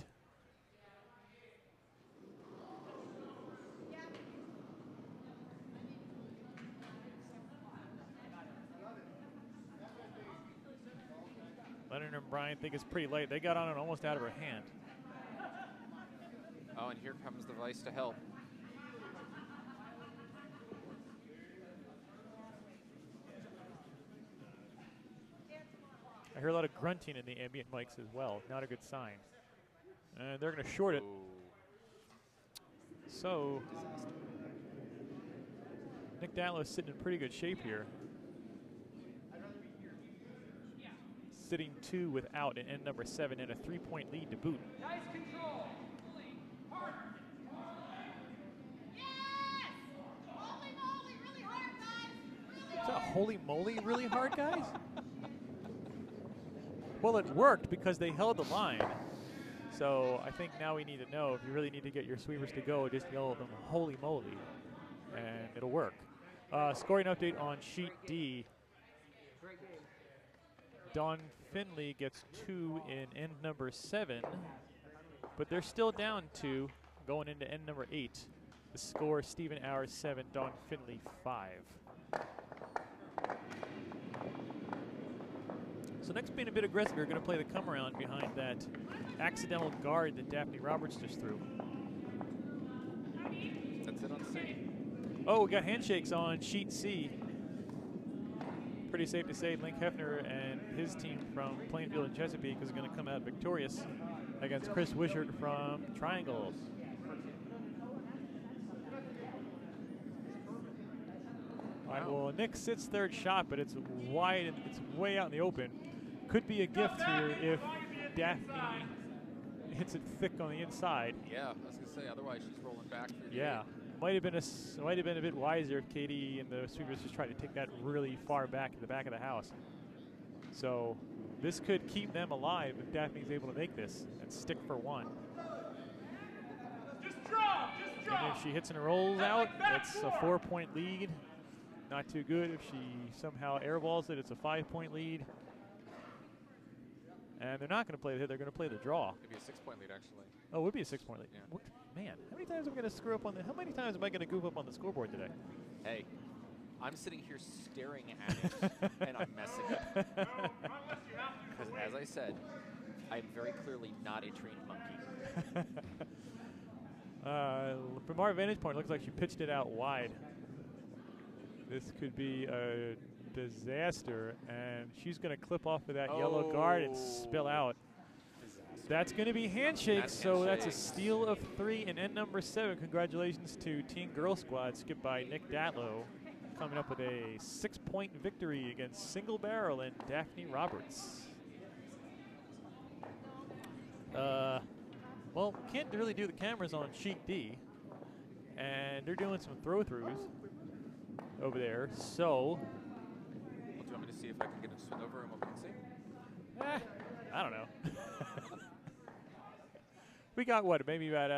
Leonard and Brian think it's pretty late. They got on it almost out of her hand. Oh, and here comes the vice to help. I hear a lot of grunting in the ambient mics as well. Not a good sign. And they're going to short it. So, Nick Datlowe is sitting in pretty good shape here. Sitting 2 without an end number 7 and a 3-point lead to boot. Nice control. Hard. Yes! Holy moly, really hard, guys. Is that holy moly really hard, guys? Well, it worked because they held the line. So I think now we need to know if you really need to get your sweepers to go, just yell at them holy moly, and it'll work. Scoring update on sheet D. Don Finley gets 2 in end number 7, but they're still down 2 going into end number 8. The score, Stephen Hours 7, Don Finley 5. So next, being a bit aggressive, you're going to play the come around behind that accidental guard that Daphne Roberts just threw. That's it on C. Oh, we got handshakes on sheet C. Pretty safe to say Link Hefner and his team from Plainfield and Chesapeake is going to come out victorious against Chris Wishart from Triangles. All right, well, Nick sits third shot, but it's wide and it's way out in the open. Could be a gift here if Daphne hits it thick on the inside. Yeah, I was gonna say. Otherwise, she's rolling back. Through Yeah, might have been a bit wiser if Katie and the sweepers just tried to take that really far back in the back of the house. So this could keep them alive if Daphne's able to make this and stick for one. Just draw. And if she hits and rolls out, it's a 4-point lead. Not too good. If she somehow airballs it, it's a 5-point lead. And they're not going to play the hit. They're going to play the draw. Maybe a 6-point lead, actually. Oh, it would be a 6-point lead. Yeah. What? Man, how many times am I going to screw up on the? How many times am I going to goof up on the scoreboard today? Hey, I'm sitting here staring at it, and I'm messing up. Because as I said, I'm very clearly not a trained monkey. From our vantage point, it looks like she pitched it out wide. This could be a disaster, and she's going to clip off of that yellow guard and spill out. That's going to be handshakes, so that's a steal of 3 and end number 7. Congratulations to Teen Girl Squad, skipped by Nick Datlowe, coming up with a 6-point victory against Single Barrel and Daphne Roberts. Well, can't really do the cameras on sheet D, and they're doing some throw-throughs over there, so... Well, do you want me to see if I can get a swing over and what we can see? I don't know. We got, what, maybe about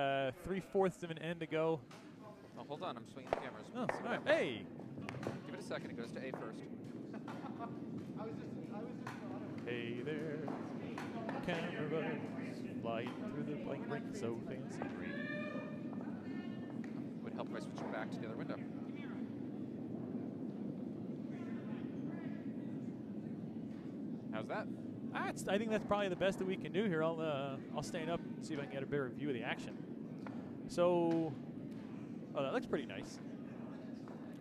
3/4 of an end to go. Oh, hold on, I'm swinging the cameras. Oh, Let's see all what right. happens. Hey! Give it a second, it goes to A first. Hey there, cameras flying through the blank ring, so fancy. Would help if I switch back to the other window. How's that? I think that's probably the best that we can do here. I'll stand up and see if I can get a better view of the action. So, oh, that looks pretty nice.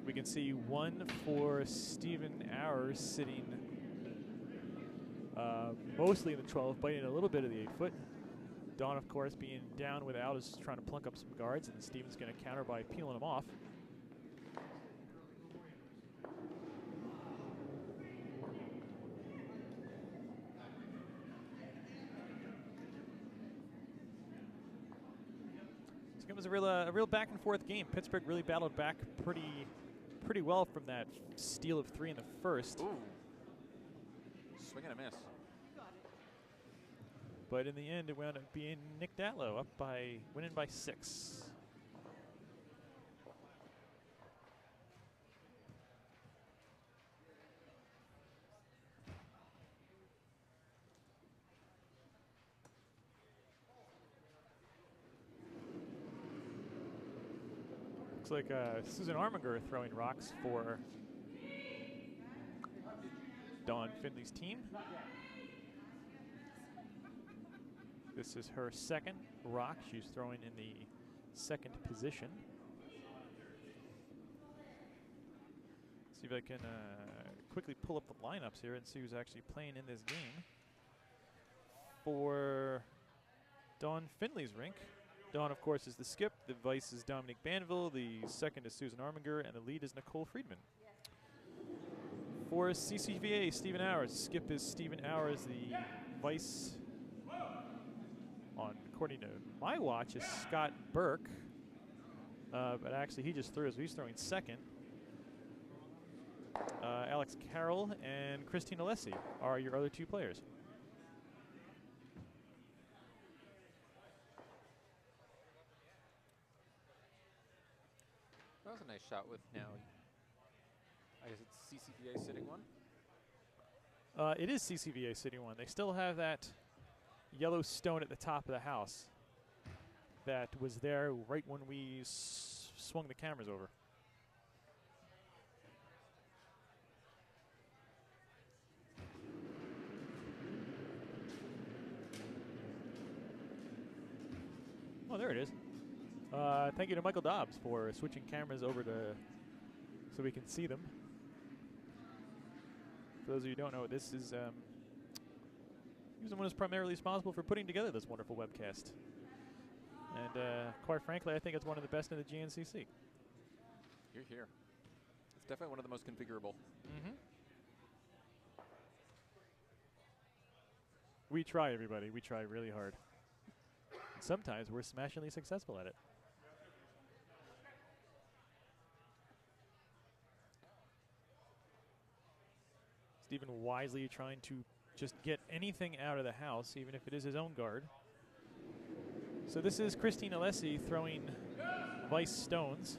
We can see one for Stephen Hours sitting mostly in the 12, biting a little bit of the 8-foot. Dawn, of course, being down without, is trying to plunk up some guards, and Stephen's going to counter by peeling them off. It was a real back and forth game. Pittsburgh really battled back pretty well from that steal of 3 in the first. Ooh. Swing and a miss. But in the end, it wound up being Nick Datlowe winning by 6. Looks like Susan Armiger throwing rocks for Dawn Finley's team. This is her second rock. She's throwing in the second position. See if I can quickly pull up the lineups here and see who's actually playing in this game. For Dawn Finley's rink, Dawn, of course, is the skip. The vice is Dominique Banville. The second is Susan Armiger, and the lead is Nicole Friedman. For CCVA, Stephen Hours. Skip is Stephen Hours. The vice, according to my watch, is Scott Burke. But actually, he just threw, so he's throwing second. Alex Carroll and Christina Alessi are your other 2 players. That was a nice shot with now. I guess it's CCVA sitting one. It is CCVA sitting one. They still have that yellow stone at the top of the house that was there right when we swung the cameras over. there it is. Thank you to Michael Dobbs for switching cameras over to so we can see them. For those of you who don't know, this is he was the one who's primarily responsible for putting together this wonderful webcast. And quite frankly, I think it's one of the best in the GNCC. You're here. It's definitely one of the most configurable. Mm-hmm. We try, everybody. We try really hard. And sometimes we're smashingly successful at it. Stephen wisely trying to just get anything out of the house, even if it is his own guard. So this is Christine Alessi throwing vice stones.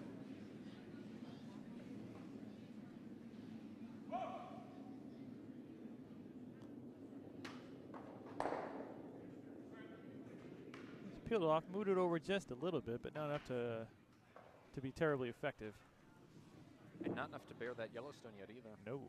Peeled it off, moved it over just a little bit, but not enough to be terribly effective. And not enough to bear that Yellowstone yet either. No.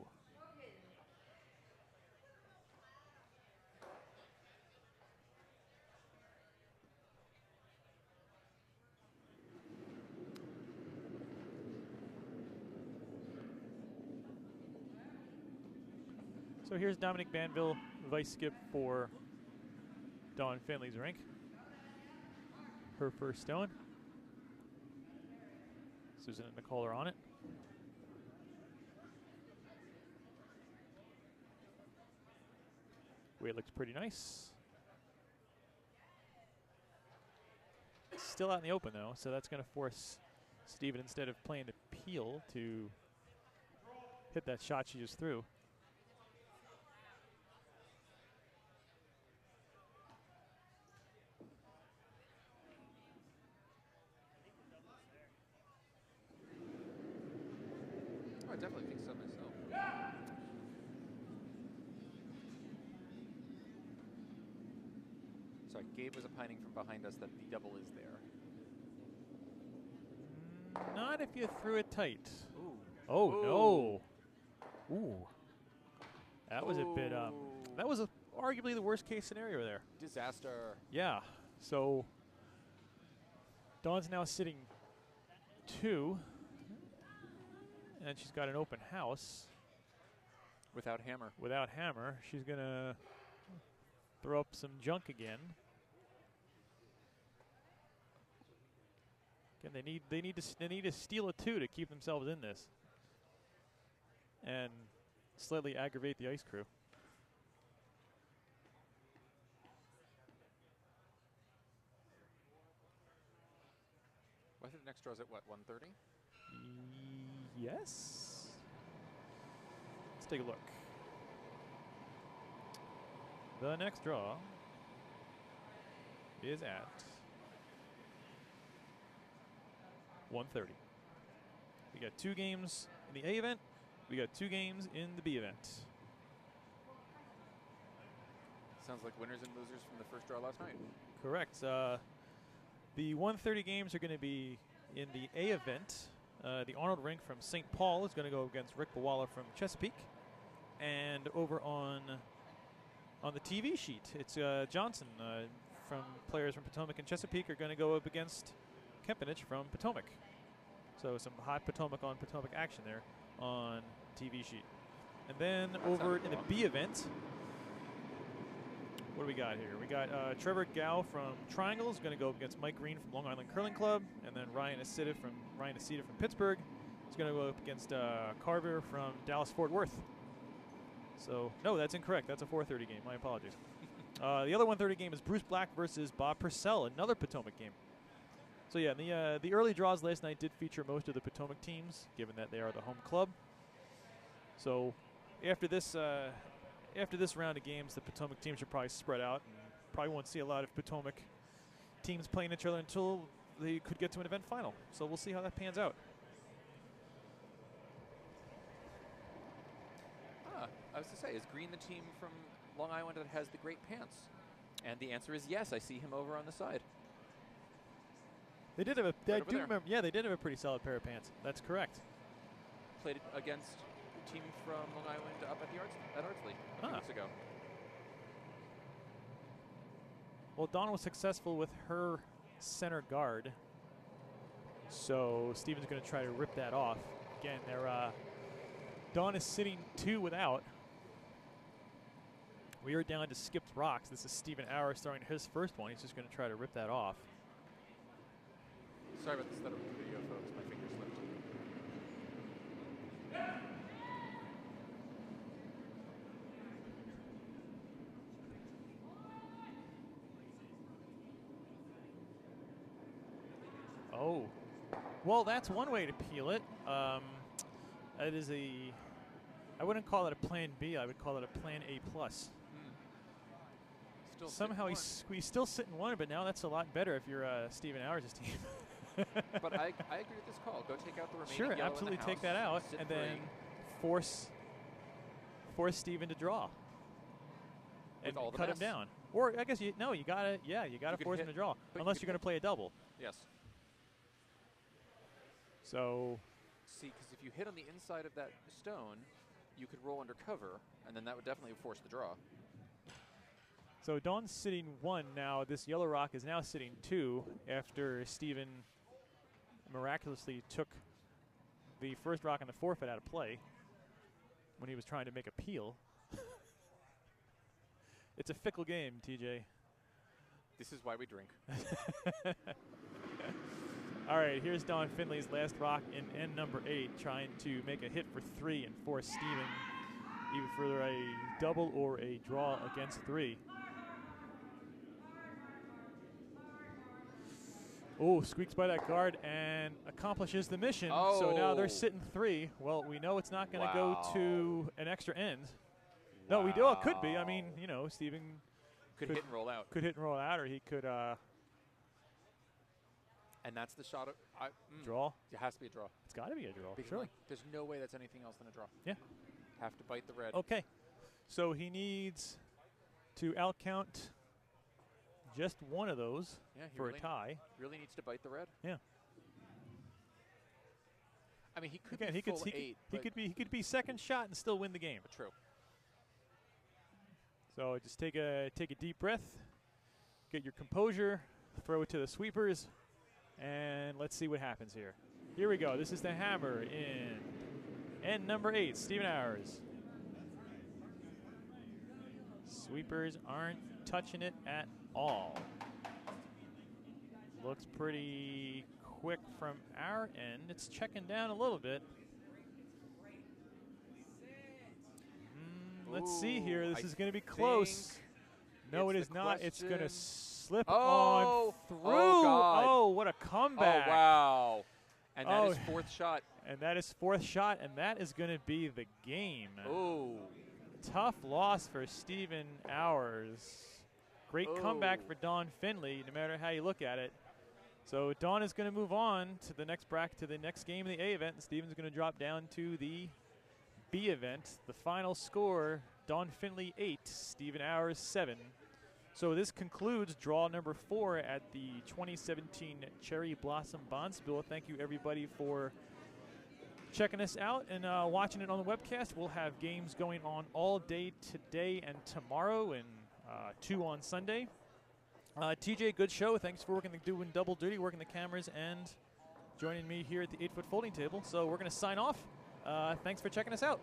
So here's Dominic Banville, vice skip for Dawn Finley's rink. Her first stone. Susan and Nicole are on it. Weight looks pretty nice. Still out in the open though, so that's going to force Steven, instead of playing the peel, to hit that shot she just threw. I definitely think so myself. Sorry, Gabe was opining from behind us that the double is there. Not if you threw it tight. Ooh. Oh, Ooh. no. Ooh. That was a bit, that was arguably the worst case scenario there. Disaster. Yeah. So Dawn's now sitting 2. And she's got an open house. Without hammer. Without hammer. She's going to throw up some junk again. Again, they need to steal a 2 to keep themselves in this. And slightly aggravate the ice crew. Well, I think the next draw is at what, 130? Yes. Let's take a look. The next draw is at 130. We got 2 games in the A event. We got 2 games in the B event. Sounds like winners and losers from the first draw last night. Correct. The 130 games are going to be in the A event. The Arnold Rink from St. Paul is going to go against Rick Bawala from Chesapeake. And over on the TV sheet, it's Johnson from players from Potomac and Chesapeake are going to go up against Kempenich from Potomac. So some hot Potomac on Potomac action there on TV sheet. And then over in the B event, what do we got here? We got Trevor Gow from Triangle is going to go up against Mike Green from Long Island Curling Club, and then Ryan Acita from Pittsburgh is going to go up against Carver from Dallas Fort Worth. So no, that's incorrect. That's a 4:30 game. My apologies. The other 1:30 game is Bruce Black versus Bob Purcell, another Potomac game. So yeah, the early draws last night did feature most of the Potomac teams, given that they are the home club. So after this round of games, the Potomac teams should probably spread out, and probably won't see a lot of Potomac teams playing each other until they could get to an event final. So we'll see how that pans out. I was to say, is Green the team from Long Island that has the great pants? And the answer is yes. I see him over on the side. They did have Right over there. they did have a pretty solid pair of pants. That's correct. Played against a team from Long Island up at Ardsley a few weeks ago. Well, Dawn was successful with her center guard. So Steven's going to try to rip that off. Again, Dawn is sitting 2 without. We are down to skipped rocks. This is Steven Auer starting his first one. He's just going to try to rip that off. Sorry about the setup of the video, folks. My finger slipped. Oh. Well, that's one way to peel it. It is I wouldn't call it a plan B. I would call it a plan A+. Still Somehow he's still sitting 1, but now that's a lot better if you're Steven Auers' team. But I agree with this call. Go take out the remaining Sure, yellow in the absolutely take house, that out, sit and free. then force Steven to draw. And all the cut mess. him down. Or I guess you gotta could force him hit- to draw. but you Unless could you're gonna play a double. Yes. So See, because if you hit on the inside of that stone, you could roll under cover, and then that would definitely force the draw. So Dawn's sitting 1 now. This yellow rock is now sitting 2 after Steven miraculously took the first rock on the forfeit out of play when he was trying to make a peel. It's a fickle game, TJ. This is why we drink. All right, here's Don Finley's last rock in end number 8, trying to make a hit for 3 and force Steven either for a double or a draw against 3. Oh, squeaks by that guard and accomplishes the mission. So now they're Oh. sitting 3. Well, we know it's not going to go Wow. to an extra end. No, we do. It could be. I mean, Steven Could hit and roll out. could hit and roll out, or he could And that's the shot of draw. It has to be a draw. It's got to be a draw. Because Sure. like, there's no way that's anything else than a draw. Yeah. Have to bite the red. Okay. So he needs to outcount just one of those Yeah, he for really, a tie. really needs to bite the red. Yeah. I mean, he could Again, be he could full 8. he could be second shot and still win the game. True. So just take a deep breath, get your composure, throw it to the sweepers, and let's see what happens here. Here we go. This is the hammer in end number 8, Steven Auers. Sweepers aren't touching it at all. Looks pretty quick from our end. It's checking down a little bit. Let's see here. This is going to be close. No, it it's is the not. It's going to question. slip Oh! on through. Oh, God. Oh, what a comeback. Oh, wow. And that Oh. is 4th shot. And that is 4th shot, and that is going to be the game. Oh. Tough loss for Steven Auers. Great comeback for Don Finley, no matter how you look at it. So Don is going to move on to the next bracket, to the next game of the A event, and Steven's going to drop down to the B event. The final score, Don Finley 8, Steven Auers 7. So this concludes draw number 4 at the 2017 Cherry Blossom Bonspiel. Thank you everybody for checking us out and watching it on the webcast. We'll have games going on all day today and tomorrow, and 2 on Sunday. TJ, good show. Thanks for doing double duty, working the cameras, and joining me here at the 8-foot folding table. So we're going to sign off. Thanks for checking us out.